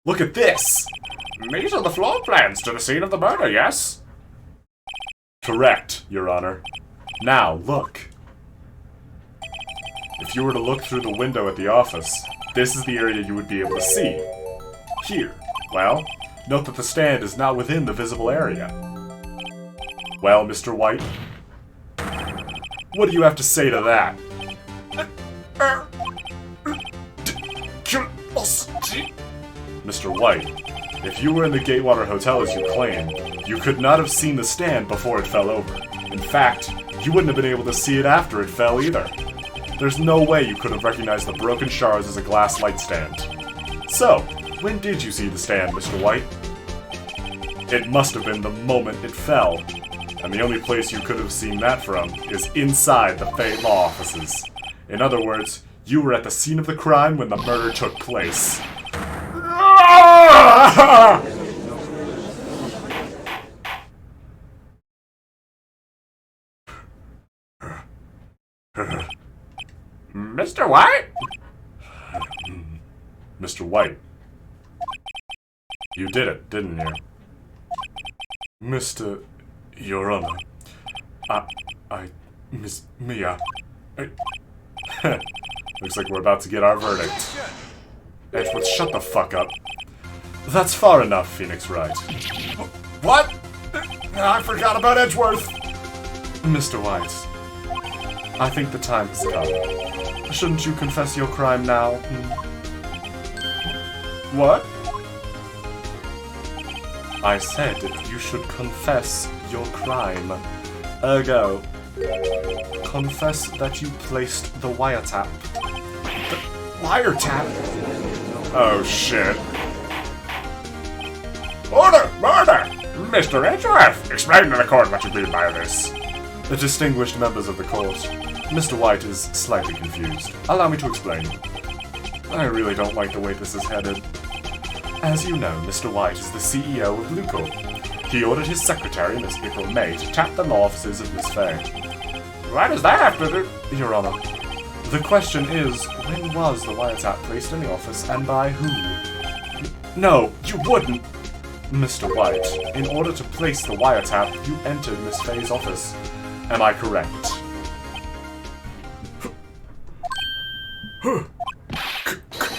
Look at this! These are the floor plans to the scene of the murder, yes? Correct, Your Honor. Now, look. If you were to look through the window at the office, this is the area you would be able to see. Here. Well, note that the stand is not within the visible area. Well, Mr. White, what do you have to say to that? Mr. White, if you were in the Gatewater Hotel as you claim, you could not have seen the stand before it fell over. In fact, you wouldn't have been able to see it after it fell either. There's no way you could have recognized the broken shards as a glass light stand. So, when did you see the stand, Mr. White? It must have been the moment it fell. And the only place you could have seen that from is inside the Fate Law offices. In other words, you were at the scene of the crime when the murder took place. Mr. White? Mr. White. You did it, didn't you? Mr. Your Honor. Miss Mia. Looks like we're about to get our verdict. Edgeworth, shut the fuck up. That's far enough, Phoenix Wright. What? I forgot about Edgeworth. Mr. White, I think the time has come. Shouldn't you confess your crime now? What? I said you should confess your crime. Ergo, confess that you placed the wiretap. The wiretap? Oh, shit. Order! Murder! Mr. Edgeworth! Explain to the court what you mean by this. The distinguished members of the court. Mr. White is slightly confused. Allow me to explain. I really don't like the way this is headed. As you know, Mr. White is the CEO of Blue Corp. He ordered his secretary, Miss April May, to tap the law offices of Miss Fay. Why does that have to do? Your Honor, the question is, when was the wiretap placed in the office and by who? No, you wouldn't! Mr. White, in order to place the wiretap, you entered Miss Fay's office. Am I correct?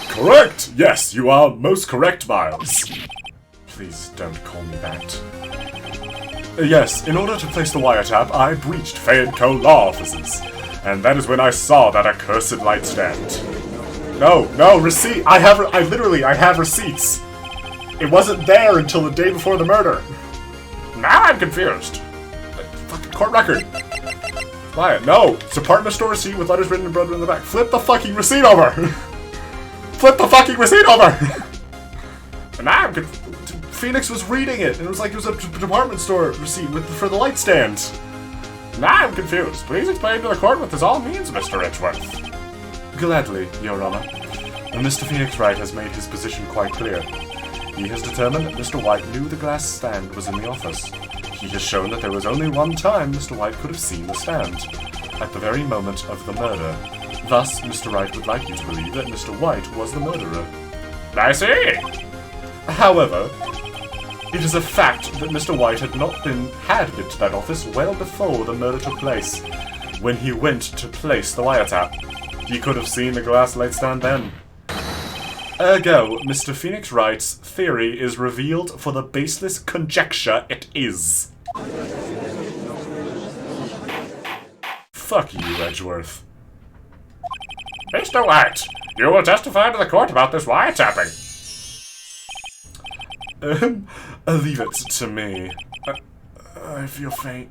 Correct! Yes, you are most correct, Miles. Please don't call me that. Yes, in order to place the wiretap, I breached Fay & Co. law offices. And that is when I saw that accursed light stand. No, receipt! I have receipts! It wasn't there until the day before the murder. Now I'm confused. Fucking court record. Wyatt, no! It's a department store receipt with letters written in blood in the back. Flip the fucking receipt over! Flip the fucking receipt over! And now I'm Phoenix was reading it, and it was like it was a department store receipt for the light stand. Now I'm confused. Please explain to the court what this all means, Mr. Edgeworth. Gladly, Your Honor. Mr. Phoenix Wright has made his position quite clear. He has determined that Mr. White knew the glass stand was in the office. He has shown that there was only one time Mr. White could have seen the stand, at the very moment of the murder. Thus, Mr. Wright would like you to believe that Mr. White was the murderer. I see! However, it is a fact that Mr. White had been to that office well before the murder took place. When he went to place the wiretap, he could have seen the glass light stand then. Ergo, Mr. Phoenix Wright's theory is revealed for the baseless conjecture it is. Fuck you, Edgeworth. Mr. White, you will testify to the court about this wiretapping. Leave it to me. I feel faint.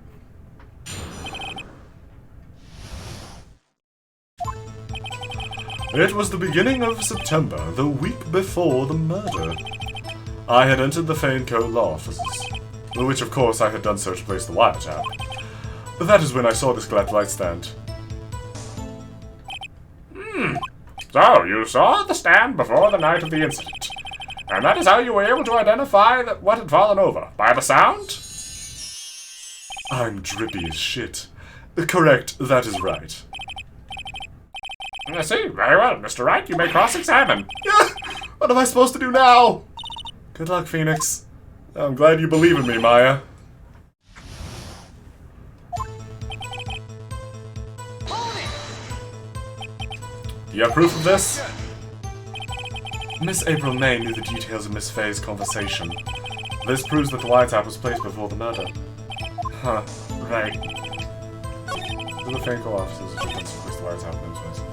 It was the beginning of September, the week before the murder. I had entered the Fay & Co. law offices, which of course I had done so to place the wiretap. That is when I saw this glass light stand. So, you saw the stand before the night of the incident. And that is how you were able to identify what had fallen over? By the sound? I'm drippy as shit. Correct, that is right. I see. Very well. Mr. Wright, you may cross-examine. What am I supposed to do now? Good luck, Phoenix. I'm glad you believe in me, Maya. Do you have proof of this? Miss April May knew the details of Miss Fay's conversation. This proves that the wiretap was placed before the murder. Huh, right. In the Fay & Co. offices, it should have placed the wiretap in those places.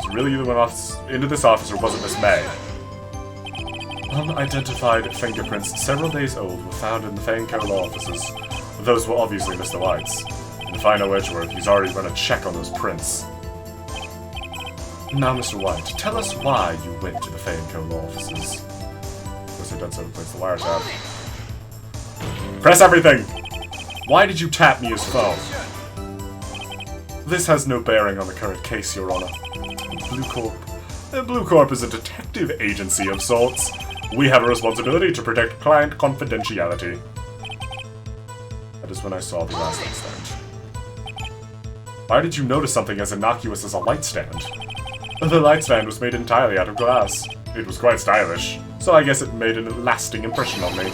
So really you went into this office, or was it Miss May? Unidentified fingerprints several days old were found in the Fay & Co. law offices. Those were obviously Mr. White's. And if I know Edgeworth, he's already run a check on those prints. Now, Mr. White, tell us why you went to the Fay & Co. law offices. Of course, I've done so to place the wiretap. Press everything! Why did you tap me as phone? This has no bearing on the current case, Your Honor. Blue Corp. Blue Corp is a detective agency of sorts. We have a responsibility to protect client confidentiality. That is when I saw the glass light stand. Why did you notice something as innocuous as a light stand? The light stand was made entirely out of glass. It was quite stylish, so I guess it made a lasting impression on me.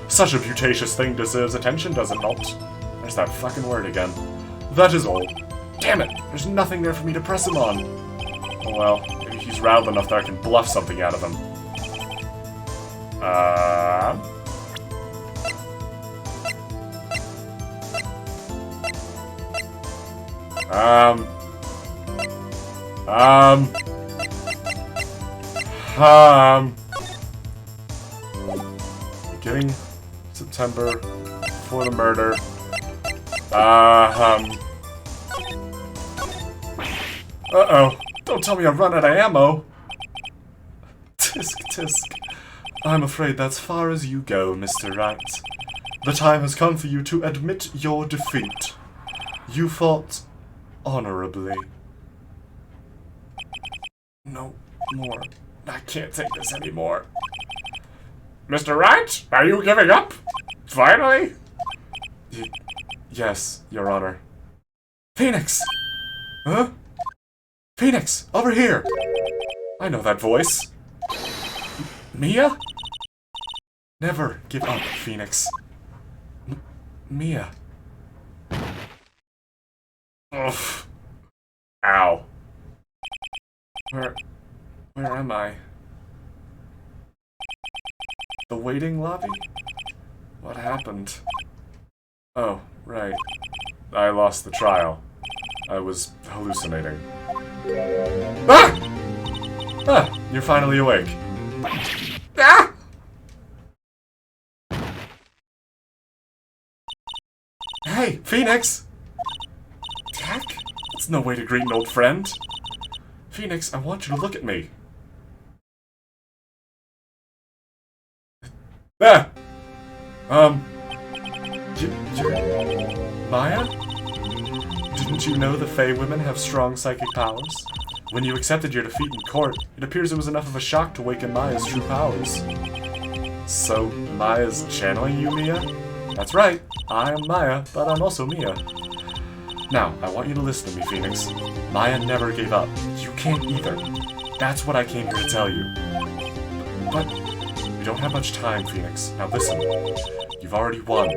Such a putacious thing deserves attention, does it not? There's that fucking word again. That is all. Damn it! There's nothing there for me to press him on. Oh well, maybe he's rattled enough that I can bluff something out of him. Beginning September, before the murder. Uh-oh. Don't tell me I've run out of ammo. Tisk, tisk. I'm afraid that's far as you go, Mr. Wright. The time has come for you to admit your defeat. You fought honorably. No more. I can't take this anymore. Mr. Wright, are you giving up? Finally? Yes, Your Honor. Phoenix! Huh? Phoenix, over here! I know that voice. Mia? Never give up, Phoenix. Mia. Ugh. Ow. Where am I? The waiting lobby? What happened? Oh, right. I lost the trial. I was hallucinating. Ah! Ah, you're finally awake. Ah! Hey, Phoenix! Jack? That's no way to greet an old friend. Phoenix, I want you to look at me. Ah! Maya? Didn't you know the Fey women have strong psychic powers? When you accepted your defeat in court, it appears it was enough of a shock to awaken Maya's true powers. So, Maya's channeling you, Mia? That's right, I am Maya, but I'm also Mia. Now, I want you to listen to me, Phoenix. Maya never gave up. You can't either. That's what I came here to tell you. But we don't have much time, Phoenix. Now listen. You've already won.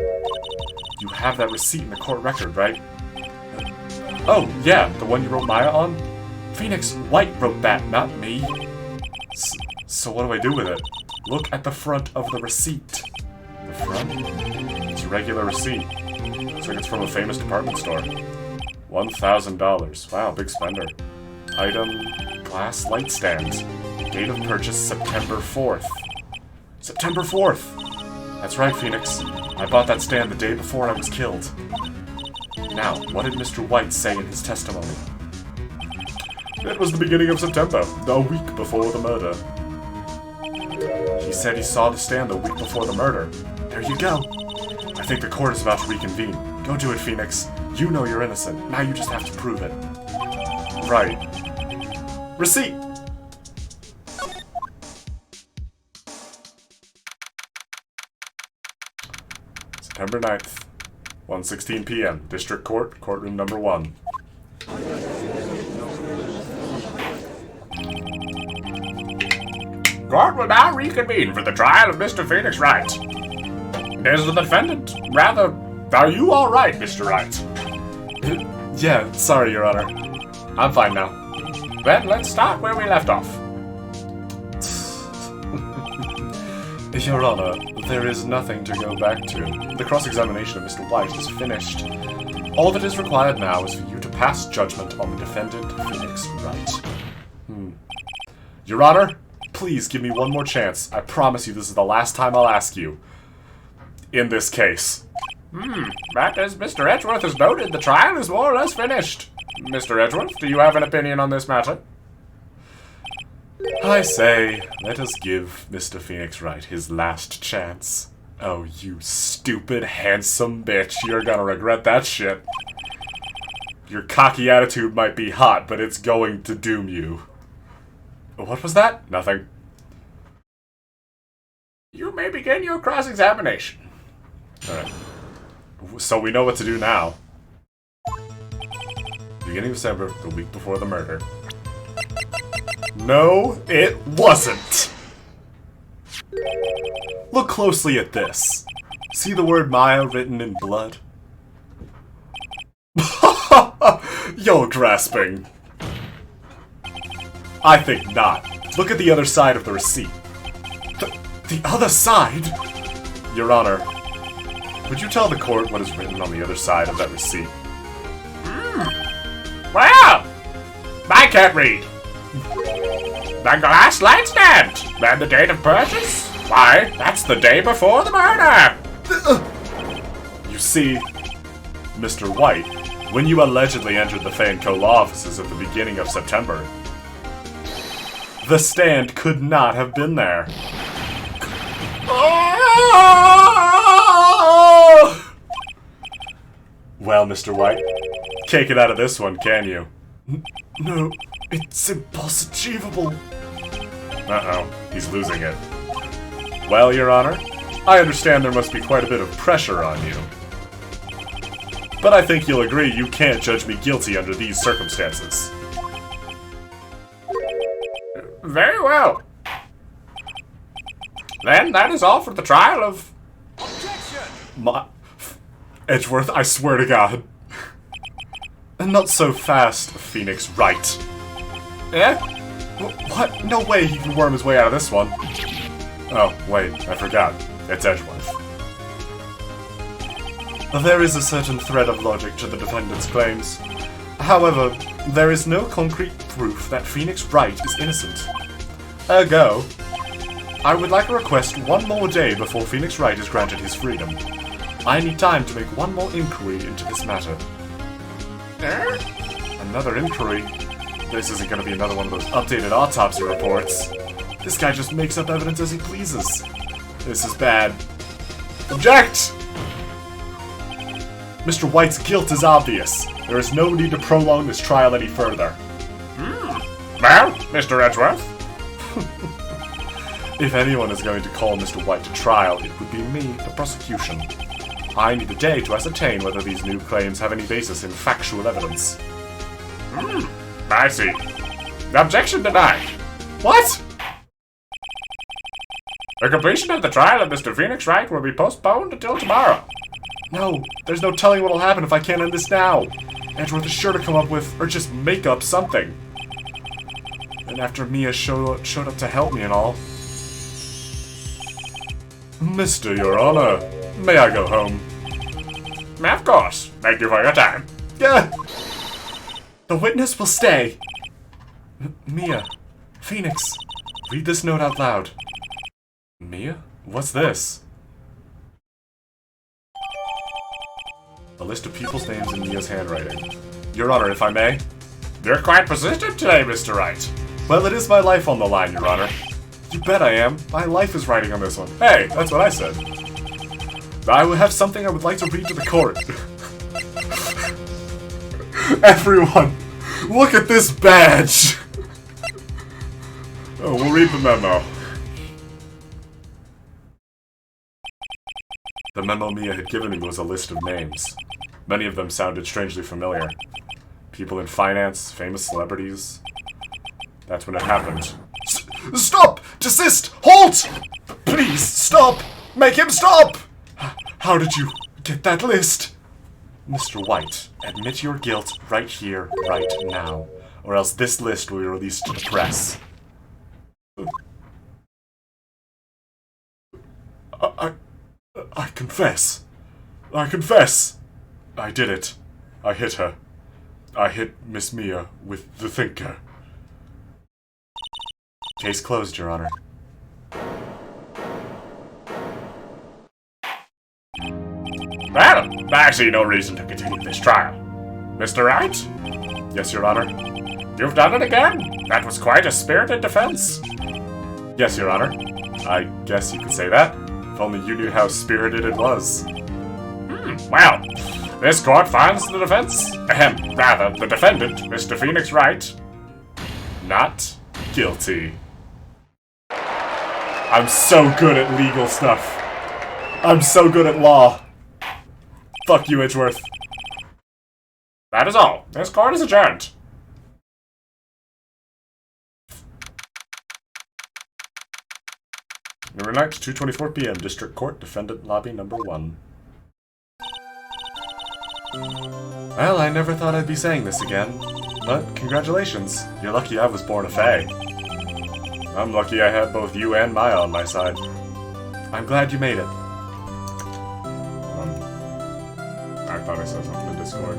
You have that receipt in the court record, right? Oh, yeah, the one you wrote Maya on? Phoenix, Wright wrote that, not me. So what do I do with it? Look at the front of the receipt. The front? It's a regular receipt. Looks like it's from a famous department store. $1,000. Wow, big spender. Item, glass light stand. Date of purchase, September 4th. September 4th! That's right, Phoenix. I bought that stand the day before I was killed. Now, what did Mr. White say in his testimony? It was the beginning of September, a week before the murder. He said he saw the stand the week before the murder. There you go. I think the court is about to reconvene. Go do it, Phoenix. You know you're innocent. Now you just have to prove it. Right. Receipt! September 9th, 1:16 p.m. District Court, courtroom number 1. Court will now reconvene for the trial of Mr. Phoenix Wright. Is the defendant, rather, are you all right, Mr. Wright? Yeah, sorry, Your Honor. I'm fine now. Then let's start where we left off. Your Honor, there is nothing to go back to. The cross-examination of Mr. White is finished. All that is required now is for you to pass judgment on the defendant, Phoenix Wright. Your Honor, please give me one more chance. I promise you this is the last time I'll ask you. In this case. But as Mr. Edgeworth has noted, the trial is more or less finished. Mr. Edgeworth, do you have an opinion on this matter? I say, let us give Mr. Phoenix Wright his last chance. Oh, you stupid, handsome bitch. You're gonna regret that shit. Your cocky attitude might be hot, but it's going to doom you. What was that? Nothing. You may begin your cross-examination. Alright. So we know what to do now. Beginning of December, the week before the murder. No, it wasn't! Look closely at this. See the word Maya written in blood? You're grasping. I think not. Look at the other side of the receipt. The other side? Your Honor, would you tell the court what is written on the other side of that receipt? Well, I can't read. The glass light stand. And the date of purchase? Why, that's the day before the murder. You see, Mr. White, when you allegedly entered the Fanco law offices at the beginning of September, the stand could not have been there. Well, Mr. White, can't get out of this one, can you? No, it's impossible. Uh-oh, he's losing it. Well, Your Honor, I understand there must be quite a bit of pressure on you. But I think you'll agree you can't judge me guilty under these circumstances. Very well. Then that is all for the trial of... Objection! Edgeworth, I swear to God. Not so fast, Phoenix Wright. Eh? What? No way he can worm his way out of this one. Oh, wait, I forgot. It's Edgeworth. There is a certain thread of logic to the defendant's claims. However, there is no concrete proof that Phoenix Wright is innocent. Ergo, I would like to request one more day before Phoenix Wright is granted his freedom. I need time to make one more inquiry into this matter. Another inquiry? This isn't going to be another one of those updated autopsy reports. This guy just makes up evidence as he pleases. This is bad. Object! Mr. White's guilt is obvious. There is no need to prolong this trial any further. Well, Mr. Edgeworth? If anyone is going to call Mr. White to trial, it would be me, the prosecution. I need a day to ascertain whether these new claims have any basis in factual evidence. I see. Objection denied. What? The completion of the trial of Mr. Phoenix Wright will be postponed until tomorrow. No, there's no telling what'll happen if I can't end this now. Edgeworth is sure to come up with, or just make up something. And after Mia showed up to help me and all. Mr. Your Honor, may I go home? Of course. Thank you for your time. Yeah. The witness will stay. Mia, Phoenix, read this note out loud. Mia? What's this? A list of people's names in Mia's handwriting. Your Honor, if I may? You're quite persistent today, Mr. Wright. Well, it is my life on the line, Your Honor. You bet I am. My life is riding on this one. Hey, that's what I said. I would have something I would like to read to the court. Everyone, look at this badge! Oh, we'll read the memo. The memo Mia had given me was a list of names. Many of them sounded strangely familiar. People in finance, famous celebrities. That's when it happened. Stop! Desist! Halt! Please, stop! Make him stop! How did you get that list? Mr. White, admit your guilt right here, right now, or else this list will be released to the press. I confess. I confess. I did it. I hit her. I hit Miss Mia with the thinker. Case closed, Your Honor. Well, I see no reason to continue this trial. Mr. Wright? Yes, Your Honor. You've done it again. That was quite a spirited defense. Yes, Your Honor. I guess you could say that. If only you knew how spirited it was. Well, this court finds the defense, rather, the defendant, Mr. Phoenix Wright, not guilty. I'm so good at legal stuff. I'm so good at law. Fuck you, Edgeworth. That is all. This court is adjourned. November 9th, 2:24 p.m. District Court, Defendant Lobby Number 1. Well, I never thought I'd be saying this again. But congratulations. You're lucky I was born a fae. I'm lucky I had both you and Maya on my side. I'm glad you made it. I thought I said something in Discord.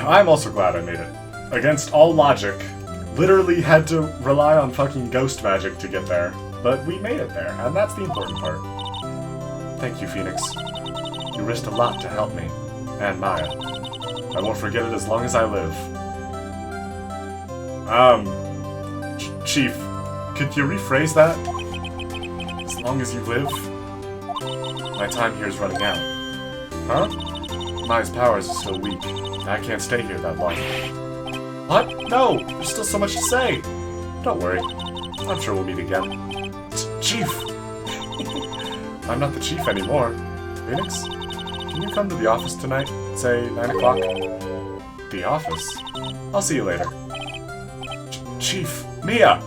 I'm also glad I made it. Against all logic. Literally had to rely on fucking ghost magic to get there. But we made it there, and that's the important part. Thank you, Phoenix. You risked a lot to help me. And Maya. I won't forget it as long as I live. Chief, could you rephrase that? As long as you live? My time here is running out. Huh? Maya's powers are still weak. I can't stay here that long. What? No! There's still so much to say! Don't worry. I'm sure we'll meet again. Chief! I'm not the chief anymore. Phoenix? Can you come to the office tonight? Say, 9 o'clock? The office? I'll see you later. Chief! Mia!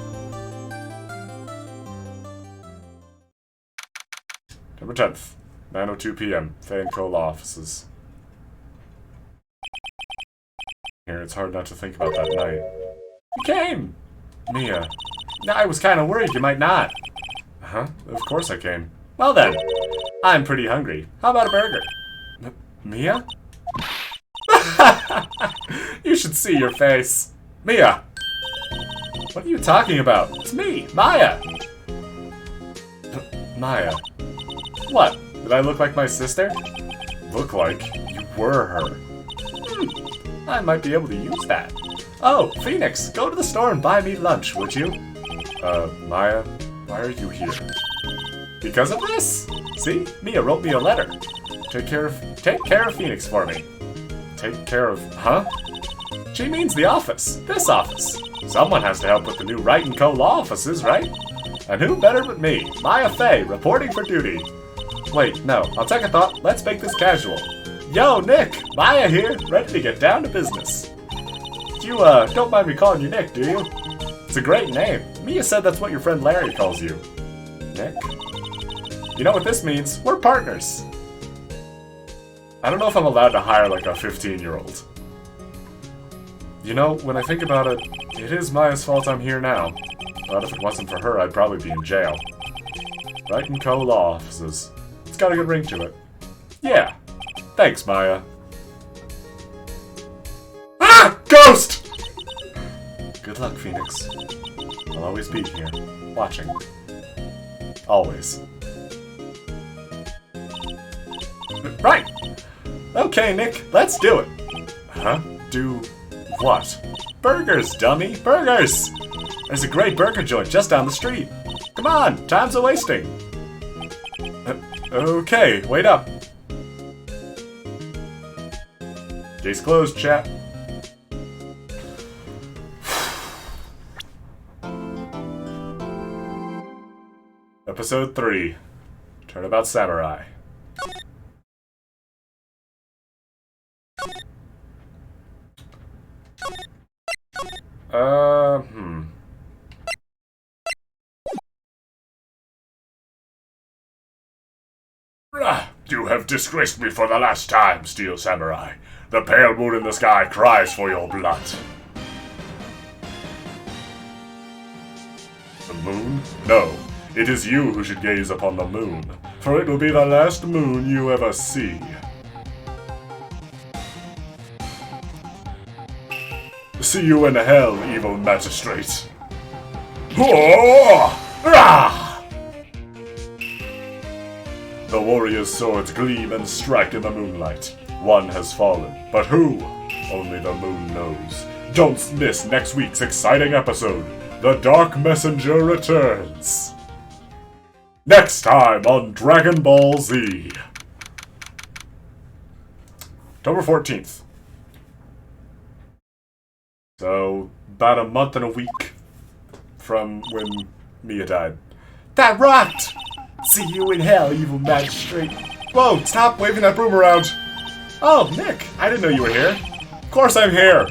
September 10th, 9:02 p.m. Faye and Cole offices. Here, it's hard not to think about that night. You came! Mia. I was kind of worried you might not. Huh? Of course I came. Well then, I'm pretty hungry. How about a burger? Mia? You should see your face. Mia! What are you talking about? It's me, Maya! Maya. What? Did I look like my sister? Look like you were her. I might be able to use that. Oh, Phoenix, go to the store and buy me lunch, would you? Maya, why are you here? Because of this! See? Mia wrote me a letter. Take care of Phoenix for me. Take care of, huh? She means the office. This office. Someone has to help with the new Wright & Co. law offices, right? And who better but me, Maya Faye, reporting for duty. Wait, no, I'll take a thought. Let's make this casual. Yo, Nick! Maya here, ready to get down to business. You, don't mind me calling you Nick, do you? It's a great name. Mia said that's what your friend Larry calls you. Nick? You know what this means? We're partners. I don't know if I'm allowed to hire like a 15-year-old. You know, when I think about it, it is Maya's fault I'm here now. But if it wasn't for her, I'd probably be in jail. Wright & Co. law offices. It's got a good ring to it. Yeah. Thanks, Maya. Ah! Ghost! Good luck, Phoenix. I'll always be here, watching. Always. Right! Okay, Nick, let's do it! Huh? Do what? Burgers, dummy! Burgers! There's a great burger joint just down the street. Come on, time's a-wasting. Okay, wait up. Case closed, chat. Episode 3. Turnabout Samurai. You have disgraced me for the last time, Steel Samurai. The pale moon in the sky cries for your blood. The moon? No, it is you who should gaze upon the moon, for it will be the last moon you ever see. See you in hell, evil magistrate. The warrior's swords gleam and strike in the moonlight. One has fallen, but who? Only the moon knows. Don't miss next week's exciting episode. The Dark Messenger returns. Next time on Dragon Ball Z. October 14th. So, about a month and a week from when Mia died. That rocked! See you in hell, evil magistrate. Whoa, stop waving that broom around. Oh, Nick, I didn't know you were here. Of course I'm here.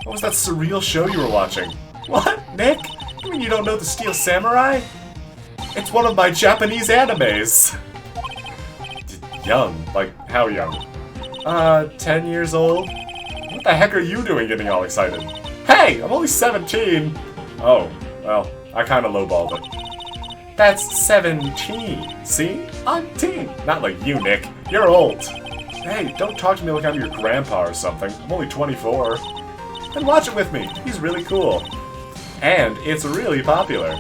What was that surreal show you were watching? What, Nick? You mean you don't know the Steel Samurai? It's one of my Japanese animes. Young? Like, how young? 10 years old? What the heck are you doing getting all excited? Hey, I'm only 17! Oh, well, I kinda lowballed it. That's 17, see? I'm teen. Not like you, Nick. You're old. Hey, don't talk to me like I'm your grandpa or something. I'm only 24. Then watch it with me. He's really cool. And it's really popular.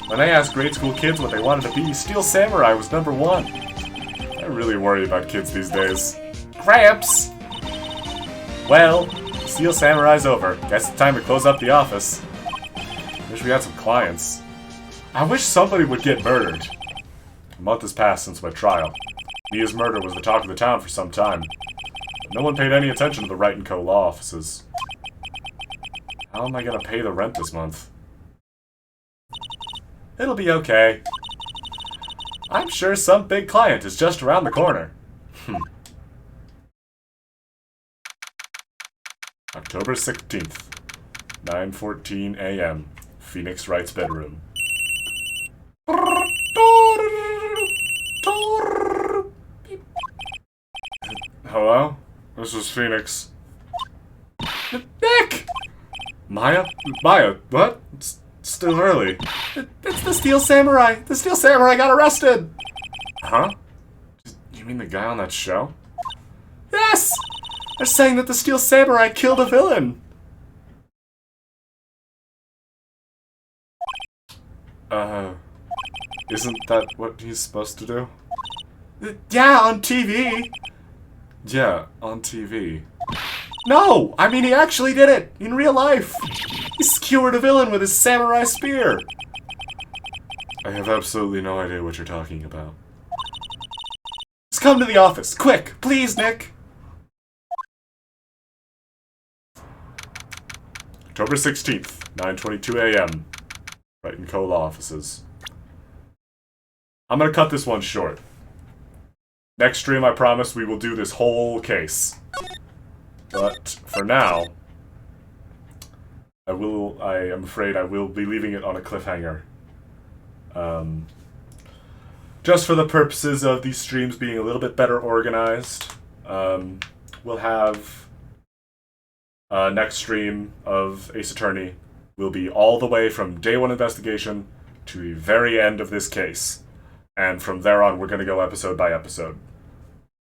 When I asked grade school kids what they wanted to be, Steel Samurai was #1. I really worry about kids these days. Gramps! Well, Steel Samurai's over. Guess it's time to close up the office. Wish we had some clients. I wish somebody would get murdered. A month has passed since my trial. Mia's murder was the talk of the town for some time. But no one paid any attention to the Wright & Co. law offices. How am I gonna pay the rent this month? It'll be okay. I'm sure some big client is just around the corner. October 16th, 9:14 a.m. Phoenix Wright's bedroom. Hello? This is Phoenix. Nick! Maya? Maya, what? It's still early. It's the Steel Samurai! The Steel Samurai got arrested! Huh? You mean the guy on that show? Yes! They're saying that the Steel Samurai killed a villain! Isn't that what he's supposed to do? Yeah, on TV! Yeah, on TV. No! I mean, he actually did it! In real life! He skewered a villain with his samurai spear! I have absolutely no idea what you're talking about. Just come to the office, quick! Please, Nick! October 16th, 9:22 a.m. Wright & Co. law offices. I'm gonna cut this one short. Next stream, I promise we will do this whole case. But for now, I am afraid I will be leaving it on a cliffhanger. Just for the purposes of these streams being a little bit better organized, we'll have next stream of Ace Attorney will be all the way from day one investigation to the very end of this case. And from there on, we're going to go episode by episode.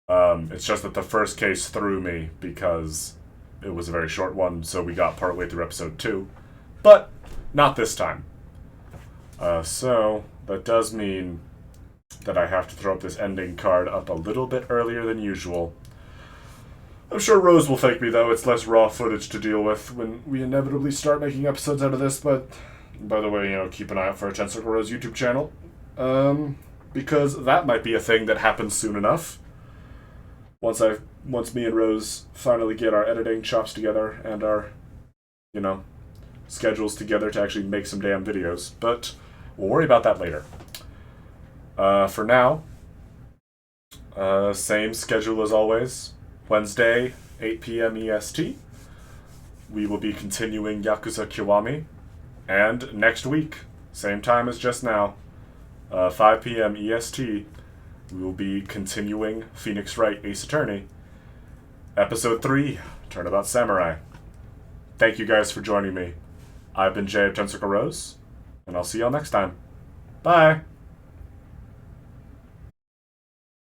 It's just that the first case threw me because it was a very short one, so we got partway through episode 2. But not this time. So that does mean that I have to throw up this ending card up a little bit earlier than usual. I'm sure Rose will thank me, though. It's less raw footage to deal with when we inevitably start making episodes out of this. But, by the way, keep an eye out for our 10 Circle Rose YouTube channel. Because that might be a thing that happens soon enough. Once me and Rose finally get our editing chops together and our, schedules together to actually make some damn videos. But we'll worry about that later. For now, same schedule as always. Wednesday, 8 p.m. EST. We will be continuing Yakuza Kiwami. And next week, same time as just now, 5 p.m. EST, we will be continuing Phoenix Wright Ace Attorney. Episode 3, Turnabout Samurai. Thank you guys for joining me. I've been Jay of 10 Circle Rose, and I'll see y'all next time. Bye!